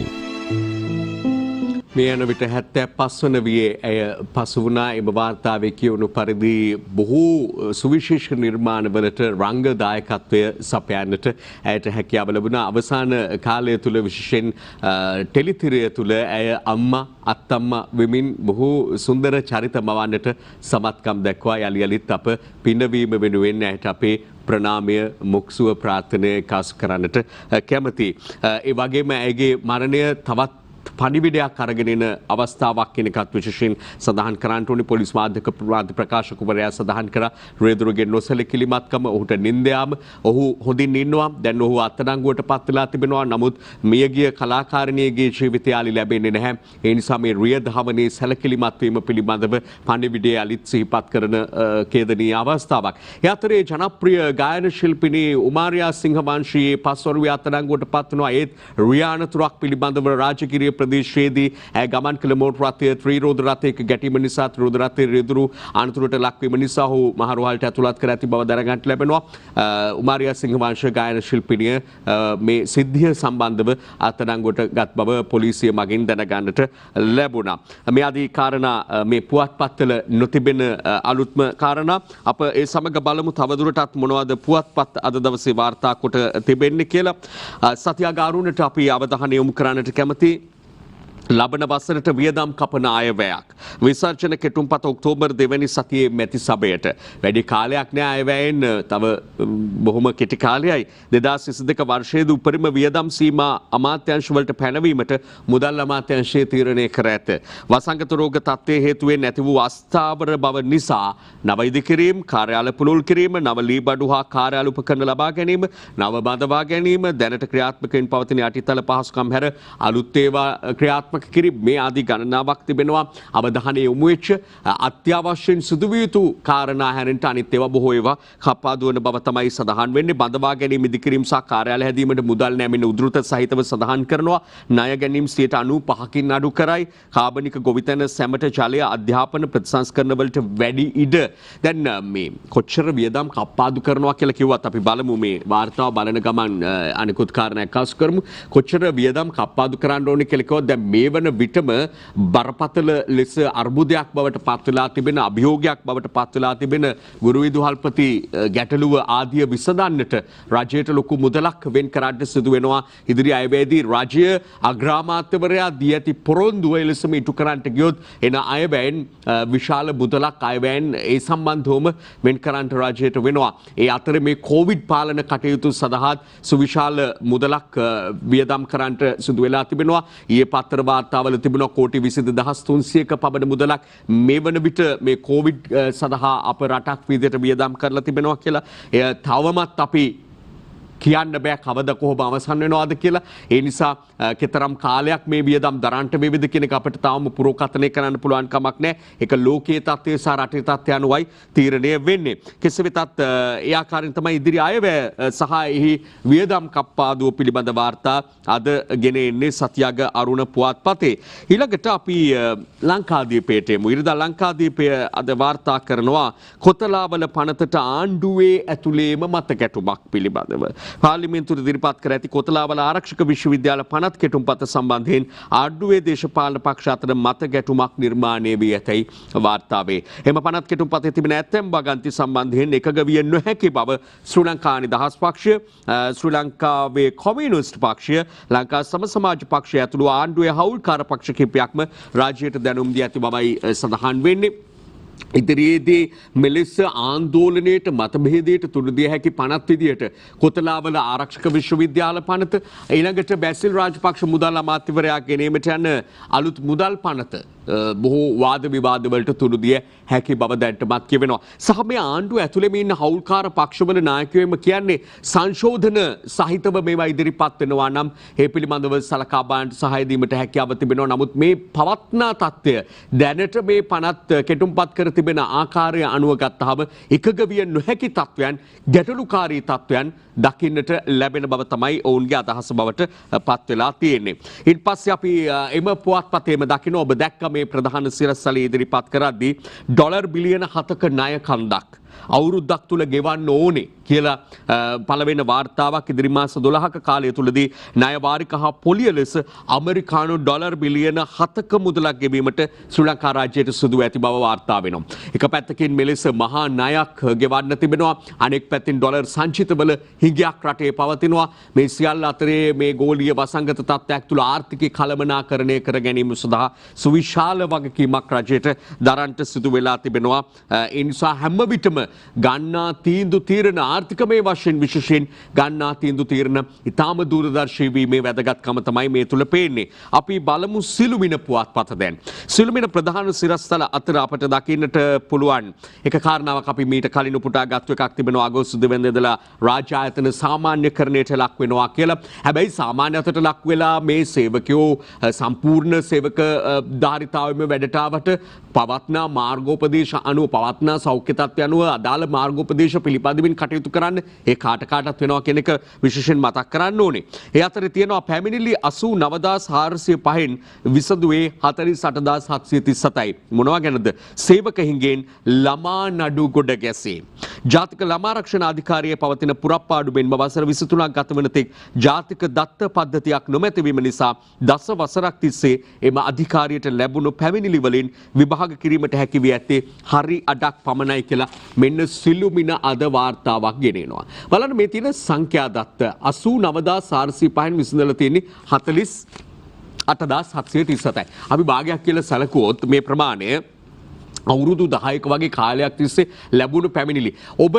මේ යන විට 75 වන වියේ ඇය පසු වුණා. එම වාර්තාවේ කියවුණු පරිදි බොහෝ සුවිශේෂ නිර්මාණවලට රංග දායකත්වය සපයන්නට ඇයට හැකියාව ලැබුණා. අවසාන කාලය තුල විශේෂයෙන් ටෙලිතිරය තුල ඇය අම්මා අත්තම්මා වෙමින් බොහෝ සුන්දර චරිත මවන්නට සමත්කම් දැක්වා. යලි යලිත් අප පිනවීම වෙනුවෙන් ඇයට අපේ ප්‍රණාමය මුක්සුව ප්‍රාර්ථනය කාසු කරන්නට කැමතියි. ඒ වගේම ඇයගේ මරණය තවත් පණිවිඩයක් අරගෙන එන අවස්ථාවක් කියන එකත් විශේෂයෙන් සඳහන් කරන්න ඕනේ. පොලිස් මාධ්‍ය ප්‍රකාශකවරයා සඳහන් කරා රියදුරගේ නොසැලකිලිමත්කම, ඔහුට නින්ද යාම, ඔහු හොඳින් ඉන්නවා. දැන් ඔහු අත්අඩංගුවට පත් වෙලා තිබෙනවා. නමුත් මියගිය කලාකාරිනියගේ ජීවිතය අලි ලැබෙන්නේ නැහැ. ඒ නිසා මේ රියධාවනයේ සැලකිලිමත් වීම පිළිබඳව පණිවිඩය අලිත් සිහිපත් කරන ඛේදනීය අවස්ථාවක්. ඒ අතරේ ජනප්‍රිය ගායන ශිල්පිනී උමාරියා සිංහවංශී පස්වරුවේ අත්අඩංගුවට පත් වෙනවා. ඒත් රියානතුරක් පිළිබඳව රාජගිරිය ප්‍රදේශයේදී ගමන් කළ මෝටර රථය ත්‍රිරෝද රථයක ගැටීම නිසා ත්‍රිරෝද රථයේ රියදුරු අනතුරට ලක්වීම නිසා ඔහු මහරෝහලට ඇතුළත් කර ඇති බව දැනගන්නට ලැබෙනවා. උමාරියා සිංහවංශ ගායන ශිල්පිනිය මේ සිද්ධිය සම්බන්ධව අත්අඩංගුවට ගත් බව පොලිසිය මගින් දැනගන්නට ලැබුණා. මේ ආදී කාරණා මේ පුවත්පත්වල නොතිබෙන අලුත්ම කාරණා අප ඒ සමග බලමු තවදුරටත් මොනවද පුවත්පත් අද දවසේ වාර්තා කොට තිබෙන්නේ කියලා. සත්‍යාගාරුණට අපි අවධානය යොමු කරන්නට කැමති ලබන වසරට වියදම් කපන අයවැයක් විසර්ජන කෙටුම්පත ඔක්තෝබර් 2 වෙනි සතියේ මැති සභයට වැඩි කාලයක් නෑ අයවැයෙන් තව බොහොම කෙටි කාලයයි 2022 වර්ෂයේදී උපරිම වියදම් සීමා අමාත්‍යාංශ වලට පැනවීමට මුදල් අමාත්‍යාංශය තීරණය කර ඇත. වසංගත රෝග තත්ත්වයේ හේතුවෙන් ඇති වූ අස්ථාවර බව නිසා නව ඉදිකිරීම, කාර්යාල පුළුල් කිරීම, නව ලී බඩු හා කාර්යාල උපකරණ ලබා ගැනීම, නව බඳවා ගැනීම, දැනට ක්‍රියාත්මකයෙන් පවතින යටිතල පහසුකම් හැර අලුත් ඒවා ක්‍රියාත්මක කිරීම මේ ආදී ගණනාවක් තිබෙනවා. අවධානය යොමු වෙච්ච අත්‍යවශ්‍යයෙන් සිදු විය යුතු කාරණා හැරෙන්න අනිත් ඒවා බොහෝ ඒවා කපා දුවන බව තමයි සඳහන් වෙන්නේ. බඳවා ගැනීම ඉදිකිරීම සහ කාර්යාල හැදීමට මුදල් නැමෙන උද්ෘත සහිතව සඳහන් කරනවා. ණය ගැනීම 95%කින් අඩු කරයි. කාබනික ගොවිතැන සැමට ජලය අධ්‍යාපන ප්‍රතිසංස්කරණ වලට වැඩි ඉඩ. දැන් මේ කොච්චර වියදම් කපාදු කරනවා කියලා කිව්වත් අපි බලමු මේ වාර්තාව බලන ගමන් අනිකුත් කාරණයක් අස් කරමු. කොච්චර වියදම් කපාදු කරන්න ඕනේ කියලා කිව්වොත් දැන් මේ වන විටම බරපතල ලෙස අර්බුදයක් බවට පත් වෙලා තිබෙන අභියෝගයක් බවට පත් වෙලා තිබෙන ගුරු විදුහල්පති ගැටලුව ආදිය විසඳන්නට රජයට ලොකු මුදලක් වෙන් කරන්න සිදු වෙනවා. ඉදිරි අයවැයේදී රජය අග්‍රාමාත්‍යවරයා දී ඇති පොරොන්දුව එලෙසම ඉටු කරන්නට ගියොත් එන අයවැයෙන් විශාල මුදලක් අයවැයෙන් ඒ සම්බන්ධවම වෙන් කරන්නට රජයට වෙනවා. ඒ අතර මේ කොවිඩ් පාලන කටයුතු සඳහා සුවිශාල මුදලක් වියදම් කරන්නට සිදු වෙලා තිබෙනවා. ඊයේ පත්තර වාර්තාවල තිබුණා කෝටි 20300ක පමණ මුදලක් මේ වන විට මේ කොවිඩ් සඳහා අප රටක් විදිහට වියදම් කරලා තිබෙනවා කියලා. එය තවමත් අපි කියන්න බෑ කවද කොහොම අවසන් වෙනවද කියලා. ඒ නිසා කෙතරම් කාලයක් මේ වියදම් දරන්නට වේවිද කියන එක අපිට තාම පුරෝකථනය කරන්න පුළුවන් කමක් නැහැ. ඒක ලෝකීය තත්ත්වය සහ රටේ තත්ත්වය අනුවයි තීරණය වෙන්නේ. කෙසේ වෙතත් ඒ ආකාරයෙන් තමයි ඉදිරි අයවැය සහ එහි වියදම් කප්පාදුව පිළිබඳ වාර්තා අද ගෙන එන්නේ සත්‍යාග අරුණ පුවත්පතේ. ඊළඟට අපි ලංකාදීපයට එමු. ඉරිදා ලංකාදීපය අද වාර්තා කරනවා කොතලාවල පනතට ආණ්ඩුවේ ඇතුළේම මත ගැටුමක් පිළිබඳව. පාර්ලිමේන්තුවේ ඉදිරිපත් කර ඇති කොතලාවල ආරක්ෂක විශ්වවිද්‍යාල පනත් කෙටුම්පත සම්බන්ධයෙන් ආණ්ඩුවේ දේශපාලන පක්ෂ අතර මත ගැටුමක් නිර්මාණය වී ඇතැයි වාර්තා වේ. එම පනත් කෙටුම්පතේ තිබෙන ඇතැම් වගන්ති සම්බන්ධයෙන් එකග විය නොහැකි බව ශ්‍රී ලංකා නිදහස් පක්ෂය, ශ්‍රී ලංකාවේ කොමියුනිස්ට් පක්ෂය, ලංකා සම සමාජ පක්ෂය ඇතුළු ආණ්ඩුවේ හවුල්කාර පක්ෂ කිහිපයක්ම රාජ්‍යයට දැනුම් දී ඇති බවයි සඳහන් වෙන්නේ. ඉදිරියේදී මෙලෙස ආන්දෝලනයට මතභේදයට තුඩු දිය හැකි පනත් විදියට කොතලාවල ආරක්ෂක විශ්වවිද්‍යාල පනත, ඊළඟට බැසිල් රාජපක්ෂ මුදල් අමාත්‍යවරයා ගෙනීමට යන අලුත් මුදල් පනත බොහෝ වාද විවාද වලට තුඩු දිය හැකි බව දැන්ටමත් කියවෙනවා. සහ මේ ආණ්ඩුව ඇතුළේම ඉන්න හවුල්කාර පක්ෂවල නායකයෝම කියන්නේ සංශෝධන සහිතව මේවා ඉදිරිපත් වෙනවා නම් ඒ පිළිබඳව සලකා බලන්නට සහාය දීමට හැකියාව තිබෙනවා. නමුත් මේ පවත්නා තත්ත්වය දැනට මේ පනත් කෙටුම්පත් කර තිබෙන ආකාරය අනුව ගත්තහම එකග විය නොහැකි තත්ත්වයන්, ගැටලුකාරී තත්ත්වයන් දකින්නට ලැබෙන බව තමයි ඔවුන්ගේ අදහස බවට පත් වෙලා තියෙන්නේ. ඊට පස්සේ අපි එම පුවත්පතේම දකින්න ඔබ දැක්ක මේ ප්‍රධාන සිරස්තලයේ ඉදිරිපත් කරද්දී ඩොලර් බිලියන 7ක ණය කන්දක් අවුරුද්දක් තුල ගෙවන්න ඕනේ කියලා පළවෙනි වාර්තාවක් ඉදිරි මාස 12ක කාලය තුලදී ණය වාරික හා පොලිය ලෙස ඇමරිකානු ඩොලර් බිලියන 7ක මුදලක් ගෙවීමට ශ්‍රී ලංකා රාජ්‍යයට සිදු ඇති බව වාර්තා වෙනවා. එක පැත්තකින් මෙලෙස මහා ණයක් ගෙවන්න තිබෙනවා. අනෙක් පැත්තෙන් ඩොලර් සංචිතවල හිඟයක් රටේ පවතිනවා. මේ සියල්ල අතරේ මේ ගෝලීය වසංගත තත්ත්වයක් තුල ආර්ථිකය කළමනාකරණය කර ගැනීම සඳහා සුවිශාල වගකීමක් රජයට දරන්නට සිදු වෙලා තිබෙනවා. ඒ නිසා හැම විටම ගන්නා තීන්දුව තීරණ ආර්ථිකමය වශයෙන් විශේෂයෙන් ගන්නා තීන්දුව තීරණ ඉතාම දූරදර්ශී වීමේ වැදගත්කම තමයි මේ තුල පේන්නේ. අපි බලමු සිළුමිණ පුවත්පත දැන්. සිළුමිණ ප්‍රධාන සිරස්තල අතර අපට දකින්නට පුළුවන් එක කාරණාවක් අපි මීට කලින් උපුටා ගත්ත එකක් තිබෙනවා. අගෝස්තු 2 වෙනිදා ඉඳලා රාජ්‍ය ආයතන සාමාන්‍යකරණයට ලක් වෙනවා කියලා. හැබැයි සාමාන්‍යතට ලක් වෙලා මේ සේවකයෝ සම්පූර්ණ සේවක ධාරිතාවෙම වැඩට ආවට පවත්නා මාර්ගෝපදේශ අනුව පවත්නා සෞඛ්‍ය තත්ත්වය අනුව අදාළ මාර්ගෝපදේශ පිළිපදමින් කටයුතු කරන්න ඒ කාටත් වෙනවා කියන එක විශේෂයෙන් මතක් කරන්න ඕනේ. ඒ අතරේ තියෙනවා පැමිණිලි 89405න් විසඳුවේ 48737යි. මොනවා ගැනද? සේවක හිඟෙන් ළමා නඩු ගොඩ ගැසේ. ජාතික ළමා ආරක්ෂණ අධිකාරියේ පවතින පුරප්පාඩු මෙන්ම වසර 23ක් ගත වන තෙක් ජාතික දත්ත පද්ධතියක් නොමැතිවීම නිසා දස වසරක් තිස්සේ එම අධිකාරියට ලැබුණු පැමිණිලි වලින් විභාග කිරීමට හැකි වී ඇත්තේ හරි අඩක් පමණයි කියලා මෙන්න සිළුමිණ අද වාර්තාවක් ගෙනෙනවා. බලන්න මේ තියෙන සංඛ්‍යා දත්ත 89405න් විසඳලා තියෙන්නේ 48737යි. අපි භාගයක් කියලා සැලකුවොත් මේ ප්‍රමාණය අවුරුදු 10ක වගේ කාලයක් තිස්සේ ලැබුණු පැමිණිලි. ඔබ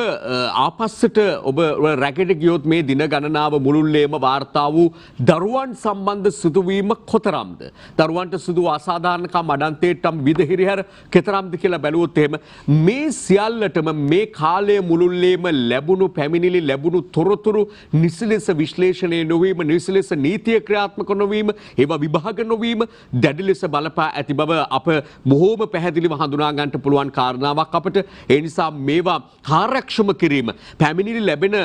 ආපස්සට ඔබ රැකෙට ගියොත් මේ දින ගණනාව මුළුල්ලේම වාර්තා වූ දරුවන් සම්බන්ධ සිදුවීම කොතරම්ද? දරුවන්ට සිදු අසාධාරණකම් අඩන්තේට්ටම් විදහිරිහැර කෙතරම්ද කියලා බැලුවොත් එහෙම මේ සියල්ලටම මේ කාලය මුළුල්ලේම ලැබුණු පැමිණිලි ලැබුණු තොරතුරු නිසි ලෙස විශ්ලේෂණය නොවීම, නිසි ලෙස නීතිය ක්‍රියාත්මක නොවීම, ඒවා විභාග නොවීම දැඩි ලෙස බලපා ඇති බව අප බොහෝම පැහැදිලිව හඳුනා ගන්නට පුළුවන් කාරණාවක් අපට. ඒ නිසා මේවා කාර්යක්ෂම කිරීම පැමිණිලි ලැබෙන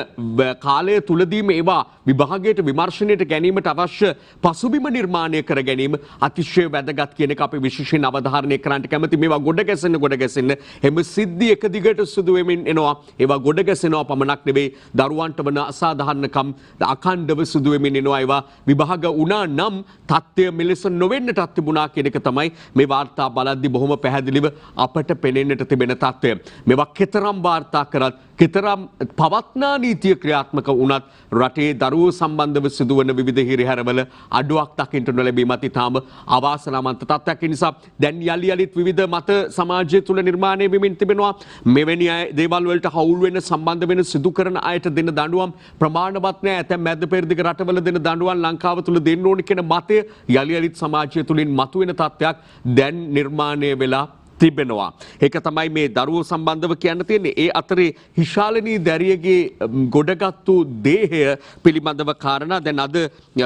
කාලය තුලදීම ඒවා විභාගයට විමර්ශනයට ගැනීමට අවශ්‍ය පසුබිම නිර්මාණය කර ගැනීම අතිශය වැදගත් කියන එක අපි විශේෂයෙන් අවධාරණය කරන්නට කැමති. මේවා ගොඩ ගැසෙන්න එම සිද්ධි එක දිගට සිදු වෙමින් එනවා. ඒවා ගොඩ ගැසෙනවා පමණක් නෙවෙයි දරුවන්ට වන අසාධාරණකම් අඛණ්ඩව සිදු වෙමින් එනවා. ඒවා විභාග වුණා නම් තත්ත්වය මෙලෙස නොවෙන්නටත් තිබුණා කියන එක තමයි මේ වාර්තා බලද්දී බොහොම පැහැදිලිව අපට පෙනෙන්නට තිබෙන තත්ත්වය. මේවා කෙතරම් වාර්තා කරත් කෙතරම් පවත්නා නීතිය ක්‍රියාත්මක වුණත් රටේ දරුවෝ සම්බන්ධව සිදුවන විවිධ හිරිහැරවල අඩුවක් දකින්නට නොලැබීමත් ඉතාම අවාසනාවන්ත තත්ත්වයක්. නිසා දැන් යලිත් විවිධ මත සමාජය තුළ නිර්මාණය වෙමින් තිබෙනවා. මෙවැනි දේවල් වලට හවුල් වෙන සම්බන්ධ වෙන සිදු කරන අයට දෙන දඬුවම් ප්‍රමාණවත් නැහැ. ඇතැම් මැද පෙරදිග රටවල දෙන දඬුවම් ලංකාව තුළ දෙන්න ඕන කියන මතය යලිත් සමාජය තුළින් මතුවෙන තත්ත්වයක් දැන් නිර්මාණය වෙලා තිබෙනවා. ඒක තමයි මේ දරුවෝ සම්බන්ධව කියන්න තියෙන්නේ. ඒ අතරේ හිෂාලිනී දැරියගේ ගොඩගත්තු දේහය පිළිබඳව කාරණා දැන් අද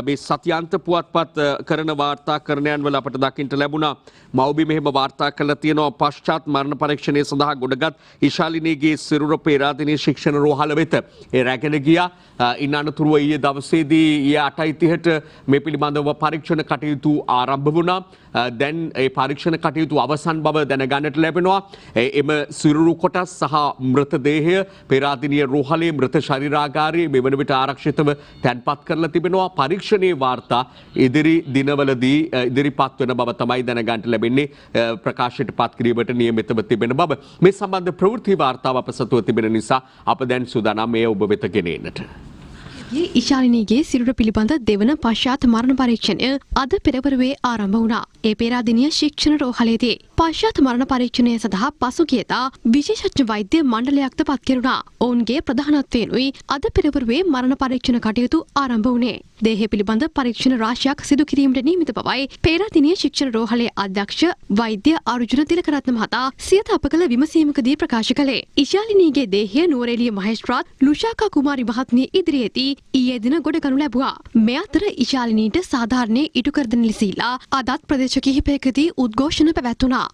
මේ සත්‍යාන්ත පුවත්පත් කරන වාර්තාකරණයන් වල අපට දකින්න ලැබුණා. මව්බිම මෙහෙම වාර්තා කරලා තියෙනවා පශ්චාත් මරණ පරීක්ෂණය සඳහා ගොඩගත් හිෂාලිනීගේ සිරුර පේරාදෙණිය ශික්ෂණ රෝහල වෙත ඒ රැගෙන ගියා. ඉන් අනතුරුව ඊයේ දවසේදී ඊයේ 8:30ට මේ පිළිබඳව පරීක්ෂණ කටයුතු ආරම්භ වුණා. දැන් ඒ පරීක්ෂණ කටයුතු අවසන් බව දැනගන්නට ලැබෙනවා. එම සිරුරු කොටස් සහ මෘතදේහය පේරාදෙණිය රෝහලේ මෘත ශරීරාගාරයේ මෙවන විට ආරක්ෂිතව තැන්පත් කරලා තිබෙනවා. පරීක්ෂණයේ වාර්තා ඉදිරි දිනවලදී ඉදිරිපත් වෙන බව තමයි දැනගන්නට ලැබෙන්නේ. ප්‍රකාශයට පත් කිරීමට නියමිතව තිබෙන බව. මේ සම්බන්ධ ප්‍රවෘත්ති වාර්තාව අප සතුව තිබෙන නිසා අප දැන් සූදානම් මේ ඔබ වෙත ගෙනෙන්නට. ඉශාලිනීගේ සිරුර පිළිබඳ දෙවන පශ්චාත් මරණ පරීක්ෂණය අද පෙරවරුවේ ආරම්භ වුණා. ඒ පේරාදෙණිය ශික්ෂණ රෝහලේදී පශ්චාත් මරණ පරීක්ෂණය සඳහා පසුගියදා විශේෂඥ වෛද්‍ය මණ්ඩලයක්ද පත් කෙරුණා. ඔවුන්ගේ ප්‍රධානත්වයෙනුයි අද පෙරවරුවේ මරණ පරීක්ෂණ කටයුතු ආරම්භ වුණේ. දේහය පිළිබඳ පරීක්ෂණ රාශියක් සිදු කිරීමට නියමිත බවයි පේරාදෙණිය ශික්ෂණ රෝහලේ අධ්‍යක්ෂ වෛද්‍ය අර්ජුන තිලකරත්න මහතා සියත අප කළ විමසීමකදී ප්‍රකාශ කළේ. ඉශාලිනීගේ දේහය නුවරඑළිය මහේස්ත්‍රාත් ලුෂාකා කුමාරි මහත්මිය ඉදිරියේදී ඊයේ දින ගොඩගනු ලැබුවා. මේ අතර ඉශාලිනීට සාධාරණේ ඉටු කර දෙන ලෙසීලා අදත් ප්‍රදේශ කිහිපයකදී උද්ඝෝෂණ පැවැත්වුණා.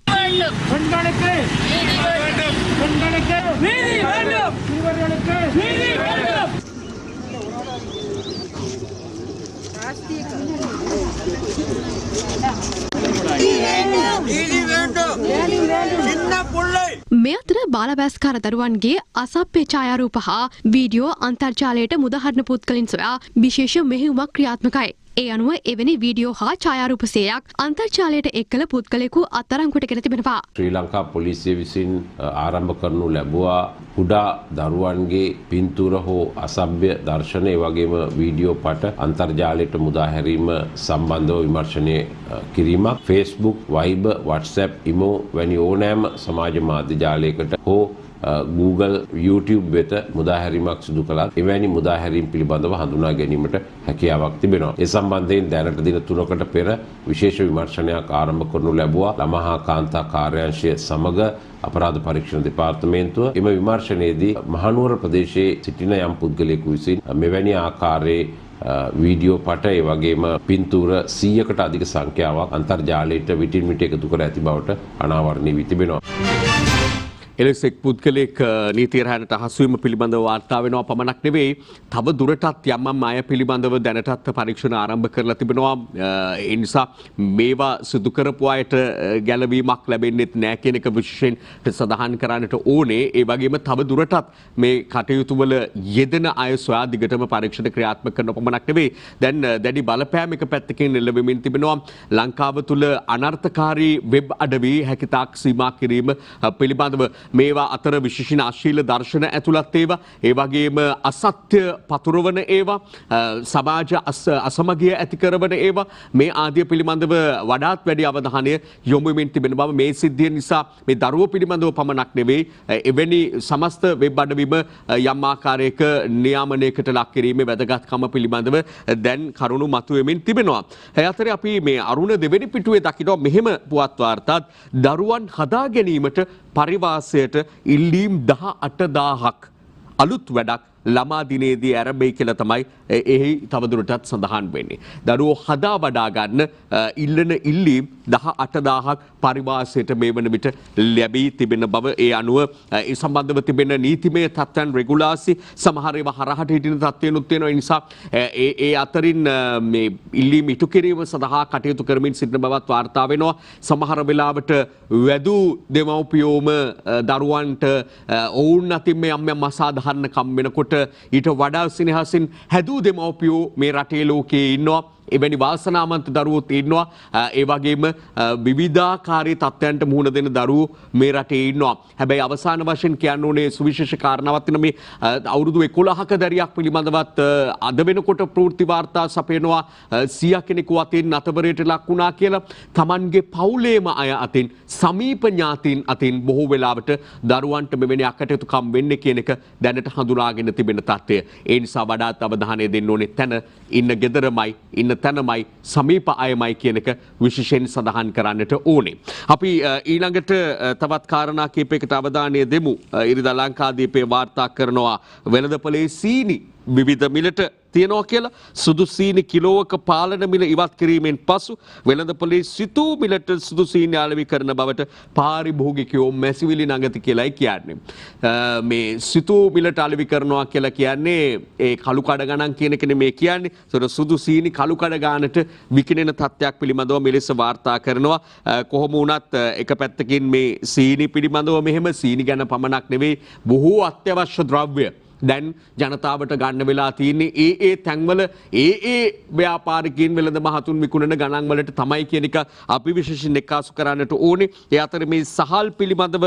මේ අතර බාලබැස්කාර දරුවන්ගේ අසභ්‍ය ඡායාරූප හා වීඩියෝ අන්තර්ජාලයට මුදහරණ පුද්ගලින් සොයා විශේෂ මෙහෙයුමක් ක්‍රියාත්මකයි. ඒ අනුව එවැනි වීඩියෝ හා ඡායාරූප සේයක් අන්තර්ජාලයට එක් කළ පුද්ගලයෙකු අත්අඩංගුවටගෙන තිබෙනවා. ශ්‍රී ලංකා පොලිසිය විසින් ආරම්භ කරනු ලැබුවා කුඩා දරුවන්ගේ පින්තූර හෝ අසභ්‍ය දර්ශන ඒ වගේම වීඩියෝ පට අන්තර්ජාලයට මුදා හැරීම සම්බන්ධව විමර්ශනය කිරීමක්. Facebook, Viber, WhatsApp, Imo වැනි ඕනෑම සමාජ මාධ්‍ය ජාලයකට හෝ Google, YouTube වෙත මුදාහැරීමක් සිදු කළත් එවැනි මුදාහැරීම් පිළිබඳව හඳුනා ගැනීමට හැකියාවක් තිබෙනවා. ඒ සම්බන්ධයෙන් දැනට දින 3කට පෙර විශේෂ විමර්ශනයක් ආරම්භ කරනු ලැබුවා ළමහා කාන්තා කාර්යාංශය සමග අපරාධ පරීක්ෂණ දෙපාර්තමේන්තුව. එම විමර්ශනයේදී මහනුවර ප්‍රදේශයේ සිටින යම් පුද්ගලයෙකු විසින් මෙවැනි ආකාරයේ වීඩියෝ පට ඒ වගේම පින්තූර 100කට අධික සංඛ්‍යාවක් අන්තර්ජාලයට විටින් විට එකතු කර ඇති බවට අනාවරණය වී තිබෙනවා. එලෙසෙක් පුද්ගලෙක් නීති රහනට හසුවීම පිළිබඳව වාර්තා වෙනවා පමණක් නෙවෙයි තව දුරටත් යම් අය පිළිබඳව දැනටත් පරීක්ෂණ ආරම්භ කරලා තිබෙනවා ඒ නිසා මේවා සිදු කරපු අයට ගැළවීමක් ලැබෙන්නේ නැහැ කියන එක විශේෂයෙන් සඳහන් කරන්නට ඕනේ ඒ වගේම තව දුරටත් මේ කටයුතු වල යෙදෙන අය සොයා දිගටම පරීක්ෂණ ක්‍රියාත්මක කරන පමණක් නෙවෙයි දැන් දැඩි බලපෑම් එක පැත්තකින් එළවෙමින් තිබෙනවා ලංකාව තුල අනර්ථකාරී වෙබ් අඩවි හැකිතාක් සීමා කිරීම පිළිබඳව මේවා අතර විශේෂණ අශීල දර්ශන ඇතුළත් ඒවා ඒ වගේම අසත්‍ය පතුරවන ඒවා සමාජ අසමගිය ඇති කරවන ඒවා මේ ආදිය පිළිබඳව වඩාත් වැඩි අවධානය යොමු වෙමින් තිබෙන බව මේ සිද්ධිය නිසා මේ දරුවෝ පිළිබඳව පමණක් නෙවෙයි එවැනි සමස්ත වෙබ් අඩවිම යම් ආකාරයක නියාමනයකට ලක් කිරීමේ වැදගත්කම පිළිබඳව දැන් කරුණු මතුවෙමින් තිබෙනවා. ඒ අතරේ අපි මේ අරුණ දෙවෙනි පිටුවේ දකිනවා මෙහෙම පුවත් වාර්තාත් දරුවන් හදා ගැනීමට පරිවාසයට ඉල්ලීම් 18000ක් අලුත් වැඩක් ළමා දිනේදී ආරම්භයි කියලා තමයි එහි තවදුරටත් සඳහන් වෙන්නේ. දරුවෝ හදා වඩා ගන්න ඉල්ලන ඉල්ලීම් 18000ක් පරිවාසයට මේ වන විට ලැබී තිබෙන බව ඒ අනුව ඒ සම්බන්ධව තිබෙන නීතිමය තත්ත්වයන් රෙගුලාසි සමහර ඒවා හරහට හිටින තත්ත්වයන්ුත් තියෙනවා. ඒ නිසා ඒ අතරින් මේ ඉල්ලීම් ඉටු කිරීම සඳහා කටයුතු කරමින් සිටින බවත් වාර්තා වෙනවා. සමහර වෙලාවට වැදූ දෙමව්පියෝම දරුවන්ට ඔවුන් අතින් මේ යම් අසාධාරණ කම් වෙනකොට ඊට වඩා සිනහසින් හැදූ දෙමව්පියෝ මේ රටේ ලෝකයේ ඉන්නවා. එවැනි වාසනාවන්ත දරුවෝත් ඉන්නවා. ඒ වගේම විවිධාකාරී තත්ත්වයන්ට මුහුණ දෙන දරුවෝ මේ රටේ ඉන්නවා. හැබැයි අවසාන වශයෙන් කියන්න ඕනේ සුවිශේෂ කාරණාවක් තියෙන මේ අවුරුදු 11ක දැරියක් පිළිබඳවත් අද වෙනකොට ප්‍රවෘත්ති වාර්තා සපයනවා 100 කෙනෙකු අතින් අතවරයට ලක් වුණා කියලා. Tamanගේ පවුලේම අය අතින් සමීප ඥාතීන් අතින් බොහෝ වෙලාවට දරුවන්ට මෙවැනි අකටයුතුකම් වෙන්නේ කියන එක දැනට හඳුනාගෙන තිබෙන තත්ත්වය. ඒ නිසා වඩාත් අවධානය දෙන්න ඕනේ තැන ඉන්න ගෙදරමයි ඉන්න තැනමයි සමීප අයමයි කියන එක විශේෂයෙන් සඳහන් කරන්නට ඕනේ. අපි ඊළඟට තවත් කාරණා කීපයකට අවධානය දෙමු. ඉරිදා ලංකාදීපේ වාර්තා කරනවා වෙළඳපොලේ සීනි විවිධ මිලට තියනවා කියලා. සුදු සීනි කිලෝවක පාලන මිල ඉවත් කිරීමෙන් පසු වෙළඳපොලේ සිතූ මිලට සුදු සීනි අලෙවි කරන බවට පාරිභෝගිකයෝ මැසිවිලි නගති කියලායි කියන්නේ. මේ සිතූ මිලට අලෙවි කරනවා කියලා කියන්නේ ඒ කළු කඩ ගණන් කියන එකනේ මේ කියන්නේ. ඒතර සුදු සීනි කළු කඩ ගානට විකිනෙන තත්ත්වයක් පිළිබඳව මෙලෙස වාර්තා කරනවා. කොහොම වුණත් එක පැත්තකින් මේ සීනි පිළිබඳව මෙහෙම සීනි ගැන පමණක් නෙවෙයි බොහෝ අත්‍යවශ්‍ය ද්‍රව්‍ය දැන් ජනතාවට ගන්න වෙලා තියෙන්නේ ඒ තැන්වල ඒ ව්‍යාපාරිකයින් වෙළඳ මහතුන් විකුණන ගණන් වලට තමයි කියන එක අපි විශේෂයෙන් එක්කාසු කරන්නට ඕනේ. ඒ අතර මේ සහල් පිළිබඳව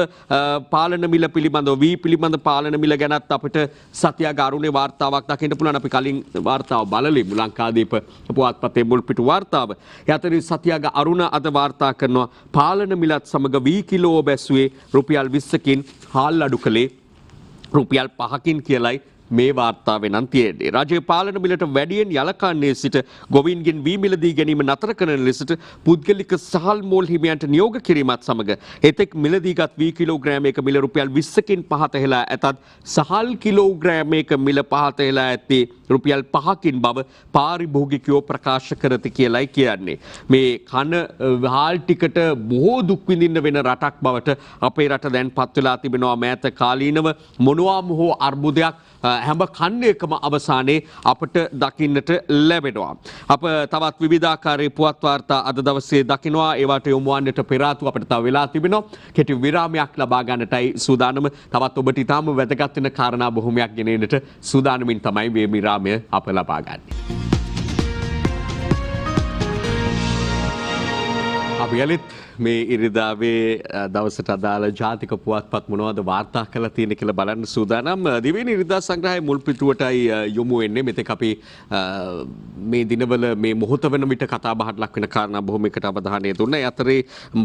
පාලන මිල පිළිබඳව වී පිළිබඳ පාලන මිල ගැනත් අපිට සතියක අරුණේ වාර්තාවක් දකින්න පුළුවන්. අපි කලින් වාර්තාව බලලෙමු ලංකාදීප පුවත්පතේ මුල් පිටු වාර්තාව. ඒ අතර සතියක අරුණ අද වාර්තා කරනවා පාලන මිලත් සමග වී කිලෝ බැස්සුවේ රුපියල් 20කින් හාල් අඩු කළේ රුපියල් 5කින් කියලයි මේ වාර්තාවෙන් නම් තියෙන්නේ. රජයේ පාලන මිලට වැඩියෙන් යලකන්නේ සිට ගොවීන්ගෙන් වී මිලදී ගැනීම නතර කරන ලෙසට පුද්ගලික සහල් මෝල් හිමියන්ට නියෝග කිරීමත් සමග එතෙක් මිලදීගත් වී කිලෝග්‍රෑමයක මිල රුපියල් 20කින් පහත හෙලා ඇතත් සහල් කිලෝග්‍රෑමයක මිල පහත හෙලා ඇත්තේ රුපියල් 5කින් බව පාරිභෝගිකයෝ ප්‍රකාශ කරති කියලයි කියන්නේ. මේ කන හාල් ටිකට බොහෝ දුක් විඳින්න වෙන රටක් බවට අපේ රට දැන් පත් වෙලා තිබෙනවා. මෑත කාලීනව මොනවාම හෝ අර්බුදයක් හැම කන්නේකම අවසානයේ අපට දකින්නට ලැබෙනවා. අප තවත් විවිධාකාරී පුවත් වාර්තා අද දවසේ දකිනවා. ඒවට යොමු වන්නට පෙර ආතුව අපිට තව වෙලා තිබෙනවා. කෙටි විරාමයක් ලබා ගන්නටයි සූදානම. තවත් ඔබට ඊටාම වැදගත් වෙන කාරණා බොහොමයක් ගෙනෙන්නට සූදානමින් තමයි මේ විරාමය අප ලබා ගන්නේ. අපි යලිත් මේ ඉරිදාවේ දවසට අදාළ ජාතික පුවත්පත් මොනවද වාර්තා කරලා තියෙන කියලා බලන්න සූදානම්. දිවෙන ඉරිදා සංග්‍රහයේ මුල් පිටුවටයි යොමු වෙන්නේ. මෙතෙක් අපි මේ දිනවල මේ මොහොත වෙන විට කතා බහට ලක් වෙන කාරණා බොහොමයකට අවධානය දුන්නා. ඒ අතරේ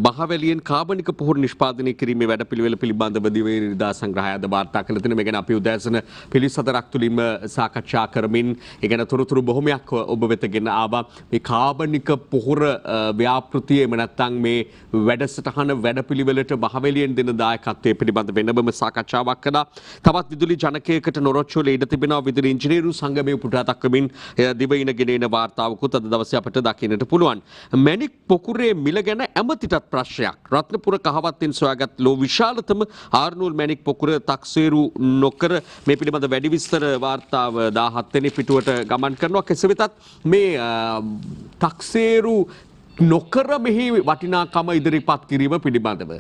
මහවැලියෙන් කාබනික පොහොර නිෂ්පාදනය කිරීමේ වැඩපිළිවෙල පිළිබඳව දිවෙන ඉරිදා සංග්‍රහය අද වාර්තා කරලා තියෙනවා. මේ ගැන අපි උදෑසන පිළිසතරක් තුලින්ම සාකච්ඡා කරමින් ඒ ගැන තොරතුරු බොහොමයක් ඔබ වෙත ගෙන ආවා. මේ කාබනික පොහොර ව්‍යාපෘතිය එම නැත්නම් මේ වැඩසටහන වැඩපිළිවෙලට බහවැලියෙන් දෙන දායකත්වයේ පිළිබඳ වෙනම සාකච්ඡාවක් කළා. තවත් විදුලි ජනකයකට නොරොච්චුවල ඉඩ තිබෙනවා. විදුලි ඉංජිනේරු සංගමයේ උපුටා දක්වමින් දිවයින ගෙනෙන වාර්තාවකුත් අද දවසේ අපට දකින්නට පුළුවන්. මැණික් පොකුරේ මිල ගැන ඇමතිටත් ප්‍රශ්නයක්. රත්නපුර කහවත්තෙන් සොයාගත් ලෝ විශාලතම ආර්නූල් මැණික් පොකුර තක්සේරු නොකර මේ පිළිබඳ වැඩි විස්තර වාර්තාව 17 වෙනි පිටුවට ගමන් කරනවා. කෙසේ වෙතත් මේ තක්සේරු නොකර මෙහි වටිනාකම ඉදිරිපත් කිරීම පිළිබඳව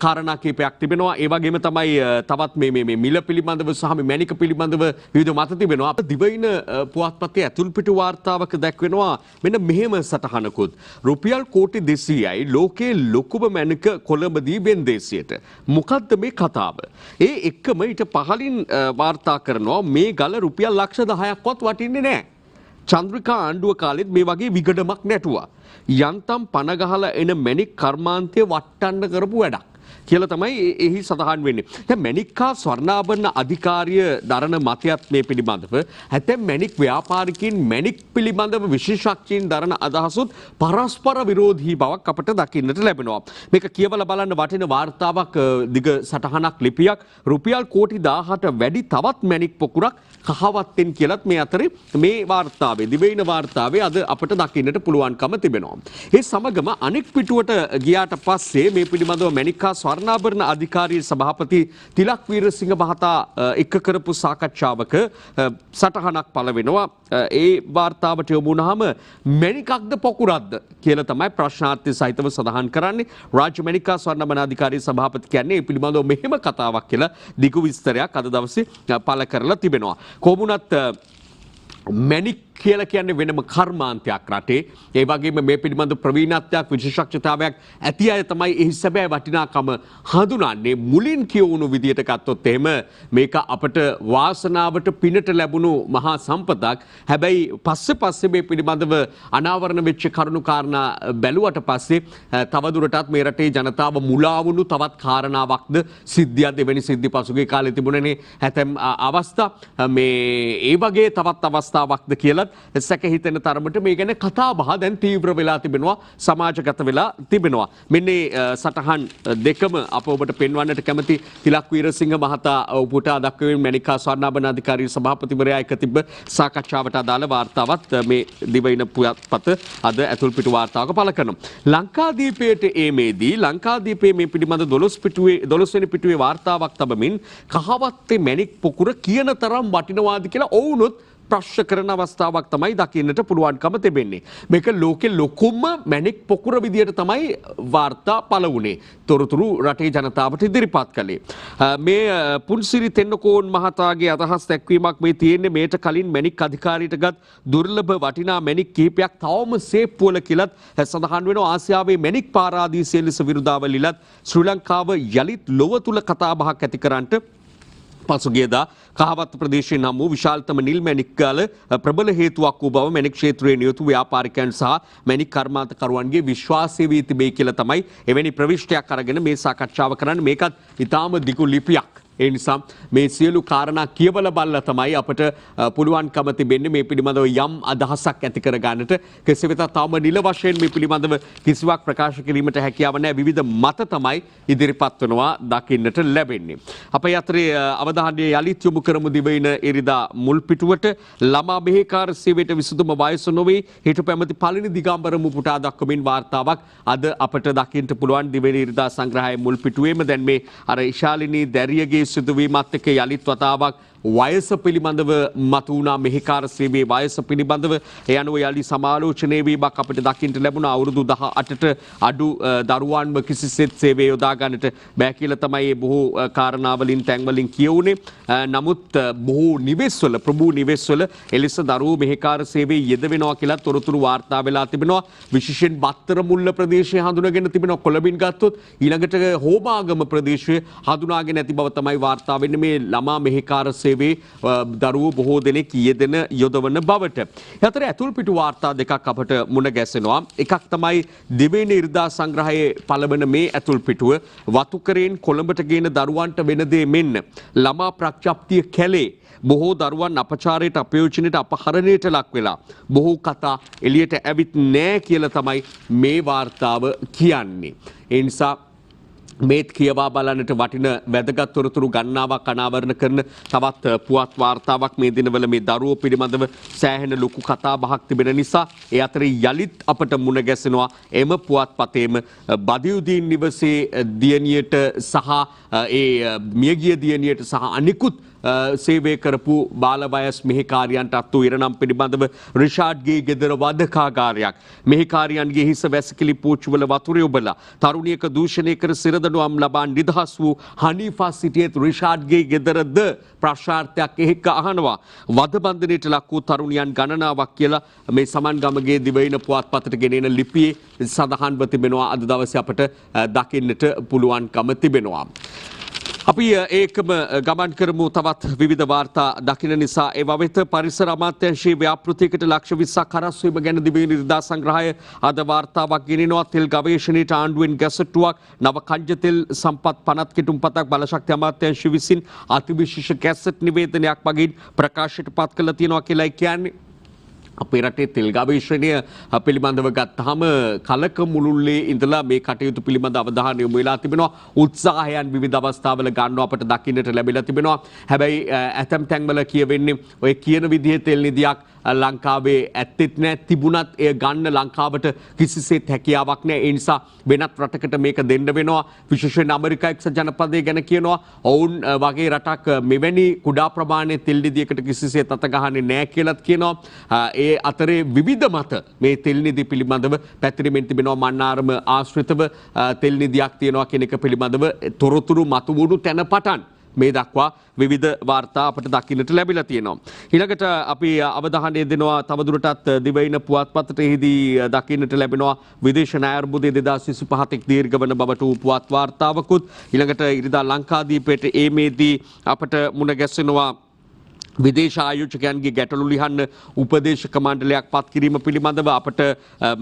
කාරණා කීපයක් තිබෙනවා. ඒ වගේම තමයි තවත් මේ මිල පිළිබඳව සහ මේ මැණික පිළිබඳව විවිධ මත තිබෙනවා. දිවයින පුවත්පතේ ඇතුල් පිටු වාර්තාවක දැක්වෙනවා මෙන්න මෙහෙම සටහනකුත්. රුපියල් කෝටි 200යි ලෝකයේ ලොකුම මැණික කොළඹදී වෙන්දේසියට. මොකද්ද මේ කතාව? ඒ එක්කම ඊට පහලින් වාර්තා කරනවා මේ ගල රුපියල් ලක්ෂ 10ක්වත් වටින්නේ නැහැ. චන්ද්‍රිකා ආණ්ඩුව කාලෙත් මේ වගේ විගඩමක් නැටුවා. යන්තම් පන ගහලා එන මැණික් කර්මාන්තය වට්ටන්න කරපු වැඩක් කියලා තමයි එහි සඳහන් වෙන්නේ. දැන් මැණික්කා ස්වර්ණාභරණ අධිකාරිය දරන මතයත් මේ පිළිබඳව ඇතැම් මැණික් ව්‍යාපාරිකයින් මැණික් පිළිබඳව විශේෂඥයින් දරන අදහසුත් පරස්පර විරෝධී බවක් අපට දකින්නට ලැබෙනවා. මේක කියවලා බලන්න වටින වාර්තාවක් දිග සටහනක් ලිපියක් රුපියල් කෝටි 1000ට වැඩි තවත් මැණික් පොකුරක් කහවත්තෙන් කියලත් මේ අතරේ මේ වාර්තාවේ දිවයින වාර්තාවේ අද අපට දකින්නට පුළුවන්කම තිබෙනවා. ඒ සමගම අනෙක් පිටුවට ගියාට පස්සේ මේ පිළිබඳව මැණික්කා ස්වර්ණාභරණ අධිකාරී සභාපති තිලක් වීරසිංහ මහතා එක්ක කරපු සාකච්ඡාවක සටහනක් පළ වෙනවා. ඒ වාර්තාවට යොමු වුණාම මැණිකක්ද පොකුරක්ද කියලා තමයි ප්‍රශ්නාර්ථය සහිතව සඳහන් කරන්නේ. රාජ්‍ය මැණික්කා ස්වර්ණාභරණ අධිකාරී සභාපති කියන්නේ මේ පිළිබඳව මෙහෙම කතාවක් කියලා දිගු විස්තරයක් අද දවසේ පළ කරලා තිබෙනවා. කොමුණත් මැණික් කියලා කියන්නේ වෙනම කර්මාන්තයක් රටේ. ඒ වගේම මේ පිළිබඳ ප්‍රවීණත්වයක් විශේෂඥතාවයක් ඇති අය තමයි එහි සැබෑ වටිනාකම හඳුනන්නේ. මුලින් කියවුණු විදියට ගත්තොත් එහෙම මේක අපට වාසනාවට පිනට ලැබුණු මහා සම්පතක්. හැබැයි පස්සේ මේ පිළිබඳව අනාවරණ වෙච්ච කරුණු කාරණා බැලුවට පස්සේ තවදුරටත් මේ රටේ ජනතාව මුලා වුණු තවත් කාරණාවක්ද සිද්ධියක් දෙවෙනි සිද්ධි පසුගිය කාලේ තිබුණනේ හැතැම් අවස්ථා මේ ඒ වගේ තවත් අවස්ථාවක්ද කියලා සැක හිතෙන තරමට මේ ගැන කතා බහ දැන් තීව්‍ර වෙලා තිබෙනවා සමාජගත වෙලා තිබෙනවා. මෙන්න සටහන් දෙකම අප ඔබට පෙන්වන්නට කැමති තිලක් වීරසිංහ මහතා උපුටා දක්වමින් මැණිකා ස්වර්ණාභරණ අධිකාරී සභාපතිවරයා එක්ක තිබ්බ සාකච්ඡාවට අදාළ වාර්තාවත් මේ දිවයින පුවත්පත අද ඇතුල් පිටු වාර්තාවක පළ කරනවා. ලංකාදීපයට ඒමේදී ලංකාදීපයේ මේ පිළිබඳ 12 වෙනි පිටුවේ වාර්තාවක් තබමින් කහවත්තේ මැණික් පොකුර කියන තරම් වටිනවාද කියලා ඔවුනොත් ප්‍රශ්න කරන අවස්ථාවක් තමයි දකින්නට පුළුවන්කම තිබෙන්නේ. මේක ලෝකෙ ලොකුම මැණික් පොකුර විදියට තමයි වාර්තා පළ වුණේ. තොරතුරු රටේ ජනතාවට ඉදිරිපත් කළේ. මේ පුන්සිරි තෙන්නකෝන් මහතාගේ අදහස් දැක්වීමක් මේ තියෙන්නේ මේට කලින් මැණික් අධිකාරියට ගත් දුර්ලභ වටිනා මැණික් කිහිපයක් තවම සේප්පුවල කියලත් සඳහන් වෙනවා. ආසියාවේ මැණික් පාරාදීසය ලෙස විරුදාවලිලත් ශ්‍රී ලංකාව යලිත් ලොව තුල කතා බහක් ඇති කරන්නට පසුගියදා කහවත්ත ප්‍රදේශයේ නම් වූ විශාලතම නිල් මැණික් ගාල ප්‍රබල හේතුවක් වූ බව මැණික් ක්ෂේත්‍රයේ නියුතු ව්‍යාපාරිකයන් සහ මැණික් කර්මාන්තකරුවන්ගේ විශ්වාසය වී තිබේ කියලා තමයි එවැනි ප්‍රවිෂ්ටයක් අරගෙන මේ සාකච්ඡාව කරන්නේ. මේකත් ඊටාම දිගු ලිපියක්. ඒ නිසා මේ සියලු කාරණා කියවලා බලලා තමයි අපට පුළුවන්කම තිබෙන්නේ මේ පිළිබඳව යම් අදහසක් ඇති කර ගන්නට. කෙසේ වෙතත් තාම නිල වශයෙන් මේ පිළිබඳව කිසිවක් ප්‍රකාශ කිරීමට හැකියාව නැහැ. විවිධ මත තමයි ඉදිරිපත් වෙනවා දකින්නට ලැබෙන්නේ. අපේ අතරේ අවධානය යලිත් යොමු කරමු දිවයින ඉරිදා මුල් පිටුවට. ළමා මෙහෙකාර සේවයට විසඳුම වයස නොවේ හිටපු ඇමති පළනි දිගම්බර මුපුටා දක්වමින් වාර්තාවක් අද අපට දකින්නට පුළුවන් දිවයින ඉරිදා සංග්‍රහයේ මුල් පිටුවේම. දැන් මේ අර ඉශාලිනී දැරියගේ සිදුවීමත් එක්ක යලිත් වතාවක් වයස පිළිබඳව මතුවුණා. මෙහෙකාර සේවයේ වයස පිළිබඳව ඒ අනුව යලි සමාලෝචනය වීමක් අපිට දකින්නට ලැබුණා. අවුරුදු 18ට අඩු දරුවන්ව කිසිසේත් සේවය යොදා ගන්නට බෑ කියලා තමයි මේ බොහෝ කාරණාවලින් තැන්වලින් කියවුනේ. නමුත් බොහෝ නිවෙස්වල ප්‍රභූ නිවෙස්වල එලෙස දරුවෝ මෙහෙකාර සේවයේ යෙදවෙනවා කියලා තොරතුරු වාර්තා වෙලා තිබෙනවා. විශේෂයෙන් බත්තර මුල්ල ප්‍රදේශය හඳුනාගෙන තිබෙනවා. කොළඹින් ගත්තොත් ඊළඟට හෝමාගම ප්‍රදේශය හඳුනාගෙන ඇති බව තමයි වාර්තා වෙන්නේ. මේ ළමා මෙහෙකාර සේවය සේවයේ දරුවෝ බොහෝ දෙනෙක් යෙදෙන යොදවන බවට. අතර ඇතුල්පිටු වාර්තා දෙකක් අපට මුණ ගැසෙනවා. එකක් තමයි දිවයින ඉරිදා සංග්‍රහයේ පළවන මේ ඇතුල්පිටුව වතුකරයෙන් කොළඹට ගේන දරුවන්ට වෙන දේ මෙන්න. ළමා ප්‍රඥප්තිය කැලේ බොහෝ දරුවන් අපචාරයට අපයෝජනයට අපහරණයට ලක් වෙලා බොහෝ කතා එළියට ඇවිත් නෑ කියලා තමයි මේ වාර්තාව කියන්නේ. ඒ නිසා මේත් කියවා බලන්නට වටින වැදගත් තොරතුරු ගණනාවක් අනාවරණ කරන තවත් පුවත් වාර්තාවක් මේ දිනවල මේ දරුවෝ පිළිබඳව සෑහෙන ලොකු කතා බහක් තිබෙන නිසා ඒ අතරේ යලිත් අපට මුණ ගැසෙනවා එම පුවත්පතේම බදියුදීන් නිවසේ දියණියට සහ ඒ මියගිය දියණියට සහ අනිකුත් සේවය කරපු බාල වයස් මෙහෙකාරියන්ට අත්තු ඉරණම් පිළිබඳව රිෂාඩ්ගේ ගෙදර වධකාගාරයක් මෙහෙකාරියන්ගේ හිස වැසිකිලි පූච්චුවල වතුරේ ඔබලා තරුණියක දූෂණය කර සිරදඬුවම් ලබා නිදහස් වූ හනීෆා සිටියේත් රිෂාඩ්ගේ ගෙදරද ප්‍රශ්නාර්ථයක් එහෙක අහනවා වධ බන්ධනයට ලක් වූ තරුණියන් ගණනාවක් කියලා මේ සමන්ගමගේ දිවයින පුවත්පතට ගෙනෙන ලිපියේ සඳහන්ව තිබෙනවා අද දවසේ අපට දකින්නට පුළුවන්කම තිබෙනවා. අපි ඒකම ගමන් කරමු තවත් විවිධ වාර්තා දකින නිසා ඒ වෙත පරිසර අමාත්‍යාංශයේ ව්‍යාපෘතියකට ලක්ෂ 20ක් හරස් වීම ගැන දිවයින ඉරිදා සංග්‍රහය අද වාර්තාවක් ගෙනෙනවා. තෙල් ගවේෂණයට ආණ්ඩුවෙන් ගැසටුවක් නව කංජ තෙල් සම්පත් පනත් කිටුම්පතක් බලශක්ති අමාත්‍යාංශය විසින් අතිවිශේෂ ගැසට් නිවේදනයක් මගින් ප්‍රකාශයට පත් කළා තියෙනවා කියලායි කියන්නේ. අපේ රටේ තෙල් ගවේෂණය පිළිබඳව ගත්තාම කලක මුළුල්ලේ ඉඳලා මේ කටයුතු පිළිබඳ අවධානය යොමු වෙලා තිබෙනවා. උත්සාහයන් විවිධ අවස්ථාවල ගන්නවා අපට දකින්නට ලැබිලා තිබෙනවා. හැබැයි ඇතම් තැන්වල කියවෙන්නේ ඔය කියන විදිහේ තෙල් නිදියක් ලංකාවේ ඇත්තෙත් නැහැ. තිබුණත් එය ගන්න ලංකාවට කිසිසේත් හැකියාවක් නැහැ. ඒ නිසා වෙනත් රටකට මේක දෙන්න වෙනවා. විශේෂයෙන් ඇමරිකා එක්සත් ජනපදය ගැන කියනවා. ඔවුන් වගේ රටක් මෙවැනි කුඩා ප්‍රමාණයේ තෙල් නිදියකට කිසිසේත් අත ගහන්නේ නැහැ කියලාත් කියනවා. ඒ අතරේ විවිධ මත මේ තෙල් නිදි පිළිබඳව පැතිරෙමින් තිබෙනවා. මන්නාරම ආශ්‍රිතව තෙල් නිදියක් තියෙනවා කියන එක පිළිබඳව තොරතුරු මතුවුණු තැන පටන් මේ දක්වා විවිධ වාර්තා අපට දකින්නට ලැබිලා තියෙනවා. ඊළඟට අපි අවධානය දෙනවා තවදුරටත් දිවයින පුවත්පතට එහිදී දකින්නට ලැබෙනවා විදේශ ණය අර්බුදය 2025 දීර්ඝ වන බවට වූ පුවත් වාර්තාවකුත්. ඊළඟට ඉරිදා ලංකාදීපයට ඒමේදී අපට මුණ ගැසෙනවා විදේශ ආයෝජකයන්ගේ ගැටලු ලිහන්න උපදේශක මණ්ඩලයක් පත් කිරීම පිළිබඳව අපට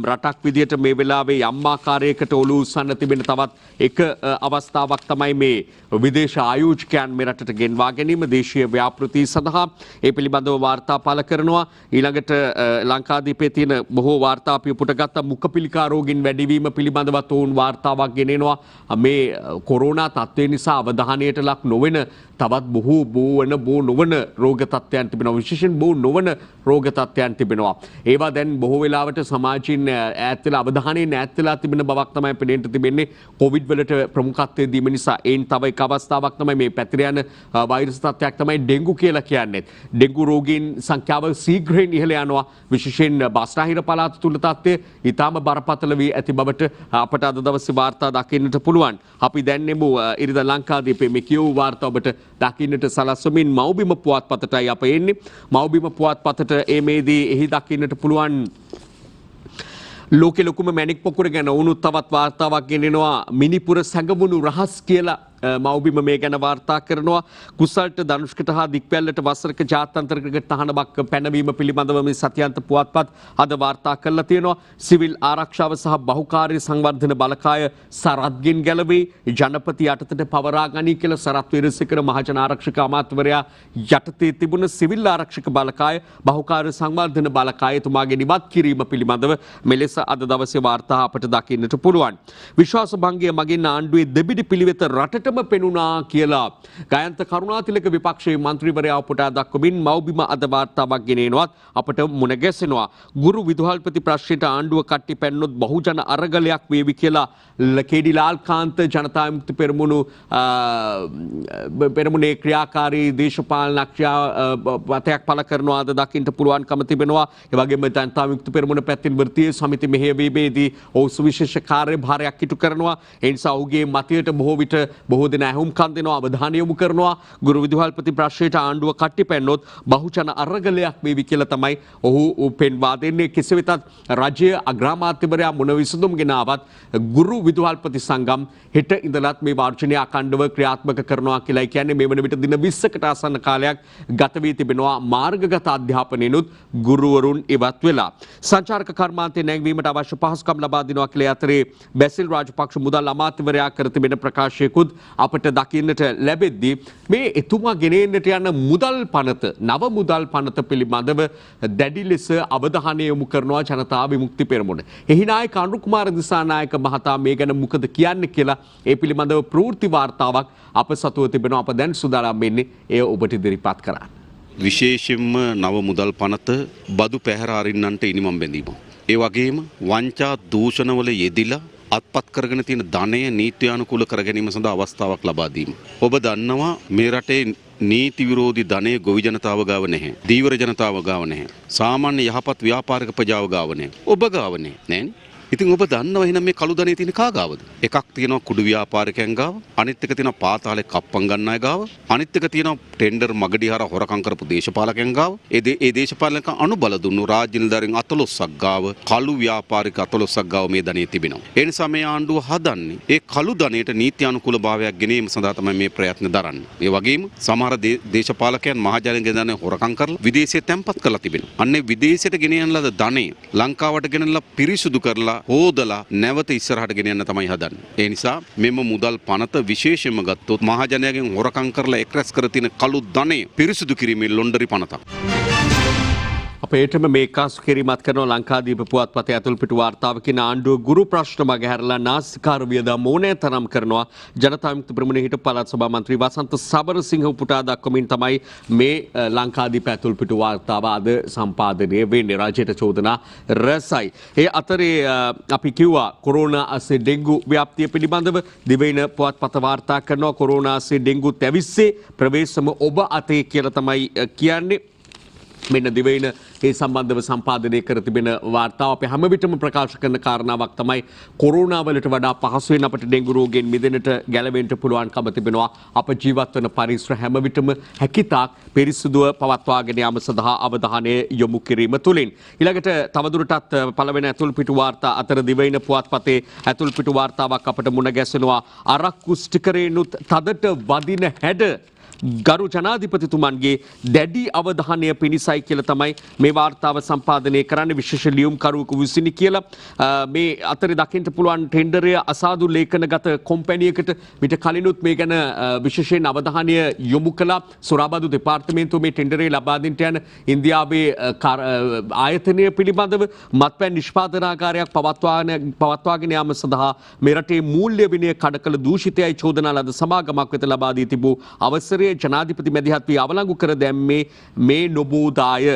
රටක් විදියට මේ වෙලාවේ යම් ආකාරයකට ඔලු උස්සන්න තිබෙන තවත් එක අවස්ථාවක් තමයි මේ විදේශ ආයෝජකයන් මේ රටට ගෙන්වා ගැනීම දේශීය ව්‍යාපෘති සඳහා ඒ පිළිබඳව වාර්තා පළ කරනවා. ඊළඟට ලංකාදීපයේ තියෙන බොහෝ වාර්තා අපි උපුට ගත්ත මුඛපිලිකා රෝගීන් වැඩිවීම පිළිබඳව තෝන් වාර්තාවක් ගෙනෙනවා. මේ කොරෝනා තත්ත්වය නිසා අවධානයට ලක් නොවන තවත් බෝ නොවන රෝග තත්ත්වයන් තිබෙනවා. විශේෂයෙන් බෝ නොවන රෝග තත්ත්වයන් තිබෙනවා. ඒවා දැන් බොහෝ වෙලාවට සමාජයෙන් ඈත් වෙලා අවධානයෙන් ඈත් වෙලා තිබෙන බවක් තමයි පෙනෙන්න තිබෙන්නේ. කොවිඩ් වලට ප්‍රමුඛත්වය දීම නිසා ඒන් තව එක අවස්ථාවක් තමයි මේ පැතිර යන වෛරස් තත්ත්වයක් තමයි ඩෙන්ගු කියලා කියන්නේ. ඩෙන්ගු රෝගීන් සංඛ්‍යාව ශීඝ්‍රයෙන් ඉහළ යනවා. විශේෂයෙන් බස්නාහිර පළාත තුල තත්ත්වය ඊටාම බරපතල වී ඇති බවට අපට අද දවසේ වාර්තා දකින්නට පුළුවන්. අපි දැන් නෙමු ඉරිදා ලංකාදීපේ මේ කියවූ වාර්තා ඔබට දකින්නට සලස්වමින් මව්බිම පුවත්පතටයි අප එන්නේ. මව්බිම පුවත්පතට එමේදී එහි දකින්නට පුළුවන් ලෝකෙ ලොකුම මැණික් පොකුර ගැන වුණු තවත් වාර්තාවක් ගෙනෙනවා. මිනිපුර සැඟවුණු රහස් කියලා මව්බිම මේ ගැන වාර්තා කරනවා. කුසල්ට ධනුෂ්කට හා දික්පැල්ලට වසරක ජාත්‍යන්තර ක්‍රිකට් තහනමක් පැනවීම පිළිබඳව මේ සතියන්ත පුවත්පත් අද වාර්තා කරලා තියෙනවා. සිවිල් ආරක්ෂාව සහ බහුකාර්ය සංවර්ධන බලකාය සරත්ගෙන් ගැලවී ජනපති යටතට පවරා ගනී කියලා සරත් විරසිකර මහජන ආරක්ෂක අමාත්‍යවරයා යටතේ තිබුණ සිවිල් ආරක්ෂක බලකාය බහුකාර්ය සංවර්ධන බලකාය තුමාගේ නිවත් කිරීම පිළිබඳව මෙලෙස අද දවසේ වාර්තා අපට දකින්නට පුළුවන්. විශ්වාස භංගය මගින් ආණ්ඩුවේ දෙබිඩි පිළිවෙත රටට පෙනුනා කියලා ගයන්ත කරුණාතිලක විපක්ෂයේ මන්ත්‍රීවරයා උපුටා දක්වමින් මව්බිම අද වාර්තාවක් ගෙනෙනවත් අපට මුණ ගැසෙනවා. ගුරු විදුහල්පති ප්‍රශ්නයට ආණ්ඩුව කට්ටි පැන්නොත් බහුජන අරගලයක් වේවි කියලා කේඩි ලාල්කාන්ත ජනතා විමුක්ති පෙරමුණේ ක්‍රියාකාරී දේශපාලනඥයා වතයක් පළ කරනවා අද දකින්න පුළුවන්කම තිබෙනවා. ඒ වගේම ජනතා විමුක්ති පෙරමුණ පැත්තෙන් වෘත්තීය සමිති මෙහෙයවීමේදී ඔහු සුවිශේෂ කාර්යභාරයක් ඉටු කරනවා. ඒ නිසා ඔහුගේ මතයට බොහෝ විට බොහෝ බොහෝ දෙනා ඇහුම්කන් දෙනවා, අවධානය යොමු කරනවා. ගුරු විදුහල්පති ප්‍රශ්නයට ආණ්ඩුව කට්ටි පැන්නොත් බහුජන අරගලයක් වේවි කියලා තමයි ඔහු පෙන්වා දෙන්නේ. කෙසේ වෙතත් රජය අග්‍රාමාත්‍යවරයා මොන විසඳුම් ගෙනාවත් ගුරු විදුහල්පති සංගම් හෙට ඉඳලත් මේ වාර්ෂණය අඛණ්ඩව ක්‍රියාත්මක කරනවා කියලා කියන්නේ. මේ වන විට දින 20කට ආසන්න කාලයක් ගත වී තිබෙනවා. මාර්ගගත අධ්‍යාපනයනුත් ගුරුවරුන් ඉවත් වෙලා. සංචාරක කර්මාන්තයේ නැංවීමට අවශ්‍ය පහසුකම් ලබා දෙනවා කියලා අතරේ බැසිල් රාජපක්ෂ මුදල් අමාත්‍යවරයා කර තිබෙන ප්‍රකාශයකුත් අපට දකින්නට ලැබෙද්දී මේ එතුමා ගෙනෙන්නට යන මුදල් පනත, නව මුදල් පනත පිළිබඳව දැඩි ලෙස අවධානය යොමු කරනවා ජනතා විමුක්ති පෙරමුණ. එහි නායක අනුර කුමාර දිසානායක මහතා මේ ගැන මොකද කියන්නේ කියලා ඒ පිළිබඳව ප්‍රවෘත්ති වාර්තාවක් අප සතුව තිබෙනවා. අප දැන් සූදානම් වෙන්නේ එය ඔබට ඉදිරිපත් කරන්න. විශේෂයෙන්ම නව මුදල් පනත බදු පැහැර අරින්නන්ට ඉනිමම් බැඳීම. ඒ වගේම වංචා දූෂණවල යෙදිලා අත්පත් කරගෙන තියෙන ධනය නීත්‍යානුකූල කර ගැනීම සඳහා අවස්ථාවක් ලබා දීම. ඔබ දන්නවා මේ රටේ නීති විරෝධී ධනය ගොවි ජනතාව ගාව නැහැ. දීවර ජනතාව ගාව නැහැ. සාමාන්‍ය යහපත් ව්‍යාපාරික ප්‍රජාව ගාව නැහැ. ඔබ ගාව නැහැ. ඉතින් ඔබ දන්නවා එහෙනම් මේ කළු ධනෙ තියෙන කා ගාවද? එකක් තියෙනවා කුඩු ව්‍යාපාරිකයන් ගාව, අනිත් එක තියෙනවා පාතාලේ කප්පම් ගන්න අය ගාව, අනිත් එක තියෙනවා ටෙන්ඩර් මගඩිහාර හොරකම් කරපු දේශපාලකයන් ගාව. ඒ දේශපාලකයන් අනුබල දුන්නු රාජ්‍ය නිලධාරීන් 14ක් ගාව, කළු ව්‍යාපාරික 14ක් ගාව මේ ධනෙ තිබෙනවා. ඒ නිසා මේ ආණ්ඩුව හදන්නේ ඒ කළු ධනෙට නීති අනුකූල භාවයක් ගෙනීම සඳහා තමයි මේ ප්‍රයත්න දරන්නේ. ඒ වගේම සමහර දේශපාලකයන් මහජනගේ ධනෙ හොරකම් කරලා විදේශයට තැන්පත් කරලා තිබෙනවා. අන්නේ විදේශයට ගෙනියන ලද ධනෙ ලංකාවට ගෙනල්ලා පිරිසුදු කරලා හෝදලා නැවත ඉස්සරහට ගෙන යන්න තමයි හදන්නේ. ඒ නිසා මෙම මුදල් පනත විශේෂයෙන්ම ගත්තොත් මහජනයාගෙන් හොරකම් කරලා එක්රැස් කර තියෙන කළු ධනෙ පිරිසුදු කිරීමේ ලොන්ඩරි පනතක්. අපේටම මේ කාසු කිරීමත් කරන ලංකාදීප පුවත්පතේ ඇතුල්පිටු වාර්තාවකින් ආණ්ඩුව ගුරු ප්‍රශ්න මගහැරලා නාස්තිකාර වියදම් ඕනෑ තරම් කරනවා. ජනතා විමුක්ති පෙරමුණේ හිටපු පළාත් සභා මන්ත්‍රී වසන්ත සබරසිංහ උපුටා දක්වමින් තමයි මේ ලංකාදීප ඇතුල්පිටු වාර්තාව අද සම්පාදනය වෙන්නේ. රජයට චෝදනා රැසයි. ඒ අතරේ අපි කිව්වා කොරෝනා අස්සේ ඩෙන්ගු ව්‍යාප්තිය පිළිබඳව දිවයින පුවත්පත වාර්තා කරනවා. කොරෝනා අස්සේ ඩෙන්ගු තැවිස්සේ ප්‍රවේශම ඔබ අතේ කියලා තමයි කියන්නේ. මෙන්න දිවයින ඒ සම්බන්ධව සම්පාදනය කර තිබෙන වාර්තාව අපි හැම විටම ප්‍රකාශ කරන කාරණාවක් තමයි කොරෝනා වලට වඩා පහසුවෙන් අපට ඩෙන්ගු රෝගයෙන් මිදෙන්නට ගැලවෙන්න පුළුවන්කම තිබෙනවා. අප ජීවත් වන පරිසර හැම විටම හැකිතාක් පිරිසුදුව පවත්වාගෙන යාම සඳහා අවධානය යොමු කිරීම තුළින්. ඊළඟට තවදුරටත් පළවෙනි ඇතුල්පිටු වාර්තා අතර දිවයින පුවත්පතේ ඇතුල්පිටු වාර්තාවක් අපට මුණ ගැසෙනවා. අරක්කු ස්ටිකරේනුත් තදට වදින හැඩ ගරු ජනාධිපතිතුමන්ගේ දැඩි අවධානය පිණිසයි කියලා තමයි මේ වාර්තාව සම්පාදනය කරන්න විශේෂ ලියුම්කරුවෙකු විසිනි කියලා. මේ අතරේ දකින්න පුළුවන් ටෙන්ඩරය අසාදු ලේඛනගත කොම්පැනියකට විට කලිනුත් මේ ගැන විශේෂයෙන් අවධානය යොමු කළා. සොරාබදු දෙපාර්තමේන්තුව මේ ටෙන්ඩරේ ලබා දෙන්නට යන ඉන්දියාවේ ආයතනය පිළිබඳව මත්පැන් නිෂ්පාදනාගාරයක් පවත්වාගෙන යාම සඳහා මේ රටේ මූල්‍ය විනය කඩකල දූෂිතයයි චෝදනා ලද සමාගමක් වෙත ලබා දී තිබූ අවසරය ජනාධිපති මැදිහත් වී අවලංගු කර දැම්මේ මේ නොබෝදාය.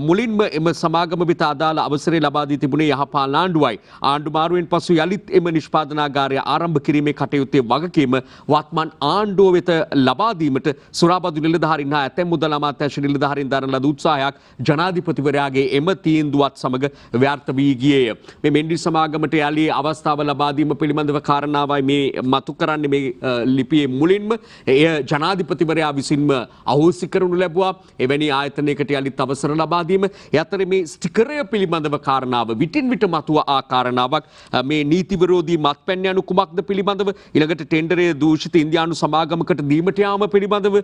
මුලින්ම එම සමාගම වෙත අදාළ අවසරය ලබා දී තිබුණේ යහපාලන ආණ්ඩුවයි. ආණ්ඩු මාරුවෙන් පසු යලිත් එම නිෂ්පාදනාගාරය ආරම්භ කිරීමේ කටයුත්තේ වගකීම වත්මන් ආණ්ඩුව වෙත ලබා දීමට සුරාබදු නිලධාරීන් හා ඇතැම් මුදල් අමාත්‍යාංශ නිලධාරීන් දරන ලද උත්සාහයක් ජනාධිපතිවරයාගේ එම තීන්දුවත් සමග ව්‍යර්ථ වී ගියේය. මේ මෙන්ඩි සමාගමට යලි අවස්ථාව ලබා දීම පිළිබඳව කාරණාවයි මේ මතු කරන්නේ මේ ලිපියේ මුලින්ම. එය ජනාධිපතිවරයා විසින්ම අහෝසි කරනු ලැබුවා. එවැනි ආයතනයකට යලිත් අවසර ලබා දීම. ඒ අතරේ මේ ස්ටිකරය පිළිබඳව කාරණාව විටින් විට මතුව ආ කාරණාවක්. මේ නීති විරෝධී මත්පැන් යනු කුමක්ද පිළිබඳව, ඊළඟට ටෙන්ඩරයේ දූෂිත ඉන්දියානු සමාගමකට දීමට යාම පිළිබඳව,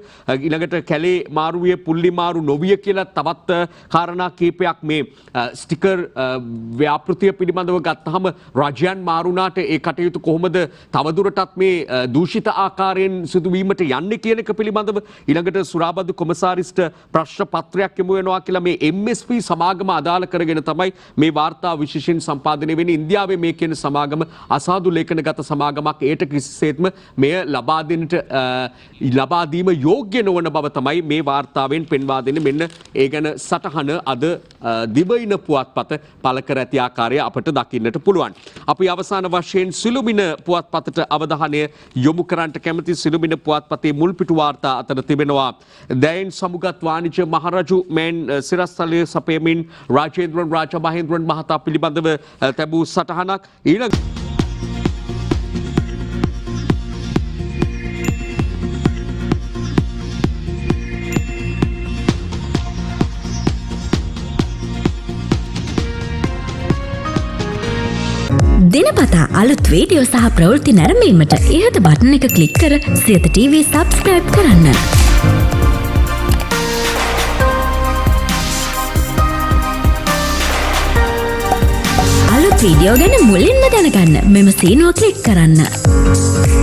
ඊළඟට කැලේ මාරුවේ පුල්ලි මාරු නොවිය කියලා තවත් කාරණා කීපයක් මේ ස්ටිකර් ව්‍යාපෘතිය පිළිබඳව ගත්තාම රජයන් මාරුණාට ඒ කටයුතු කොහොමද තවදුරටත් මේ දූෂිත ආකාරයෙන් සිදුවීමට යන්නේ කියන එක පිළිබඳව ඊළඟට සුරාබදු කොමසාරිස්ට ප්‍රශ්න පත්‍රයක් යොමු වෙනවා කියලා මේ MSP සමාගම අදාළ කරගෙන තමයි මේ වාර්තාව විශේෂයෙන් සම්පාදනය වෙන්නේ. ඉන්දියාවේ මේ කියන සමාගම අසාදු ලේඛනගත සමාගමක්. ඒට කිසිසේත්ම මෙය ලබා දීම යෝග්‍ය නොවන බව තමයි මේ වාර්තාවෙන් පෙන්වා දෙන්නේ. මෙන්න ඒ ගැන සටහන අද දිවයින පුවත්පත පළ කර ඇති ආකාරය අපට දකින්නට පුළුවන්. අපි අවසාන වශයෙන් සිළුමිණ පුවත්පතට අවධානය යොමු කරන්නට කැමති. සිළුමිණ පුවත්පතේ මුල් පිටු වාර්තා අතර තිබෙනවා දැයින් සමුගත් වාණිජ්‍ය මහරජු මෙන් සිරස්තලයේ සපයමින් රාජේන්ද්‍රන් රාජමහේන්ද්‍රන් මහතා පිළිබඳව තැබූ සටහනක්. ඊළඟ දිනපතා අලුත් වීඩියෝ සහ ප්‍රවෘත්ති නැරඹීමට ඉහත බටන් එක ක්ලික් කර සියත TV සබස්ක්‍රයිබ් කරන්න. අලුත් වීඩියෝ ගැන මුලින්ම දැනගන්න මෙම සීනුව ක්ලික් කරන්න.